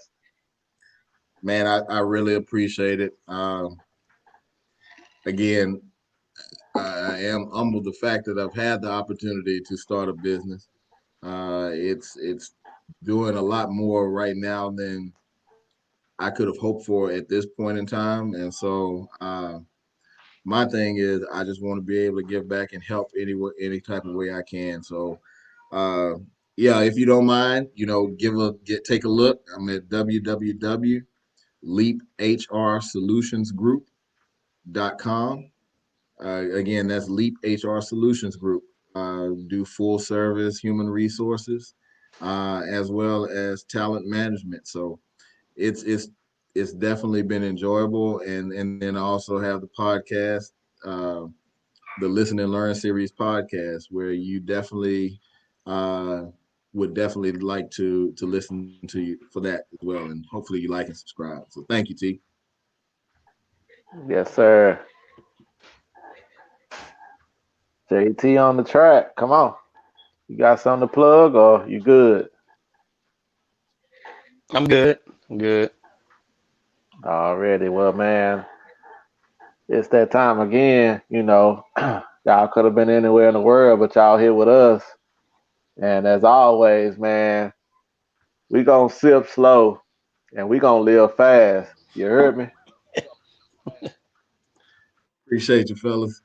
Man, I really appreciate it. Again, I am humbled the fact that I've had the opportunity to start a business. It's doing a lot more right now than I could have hoped for at this point in time, and so my thing is I just want to be able to give back and help any type of way I can. So uh, yeah, if you don't mind, take a look. I'm at www.leaphrsolutionsgroup.com. Again, that's Leap HR Solutions Group. Do full service human resources, as well as talent management. So it's it's it's definitely been enjoyable, and then I also have the podcast, uh, the Listen and Learn series podcast, where you definitely uh, would definitely like to listen to you for that as well, and hopefully you like and subscribe. So thank you, T. Yes, sir. JT on the track. Come on. You got something to plug or you good? I'm good. I'm good. Already. Well, man, it's that time again. Y'all could have been anywhere in the world, but y'all here with us. And as always, man, we gonna sip slow and we gonna live fast. You heard me? Appreciate you, fellas.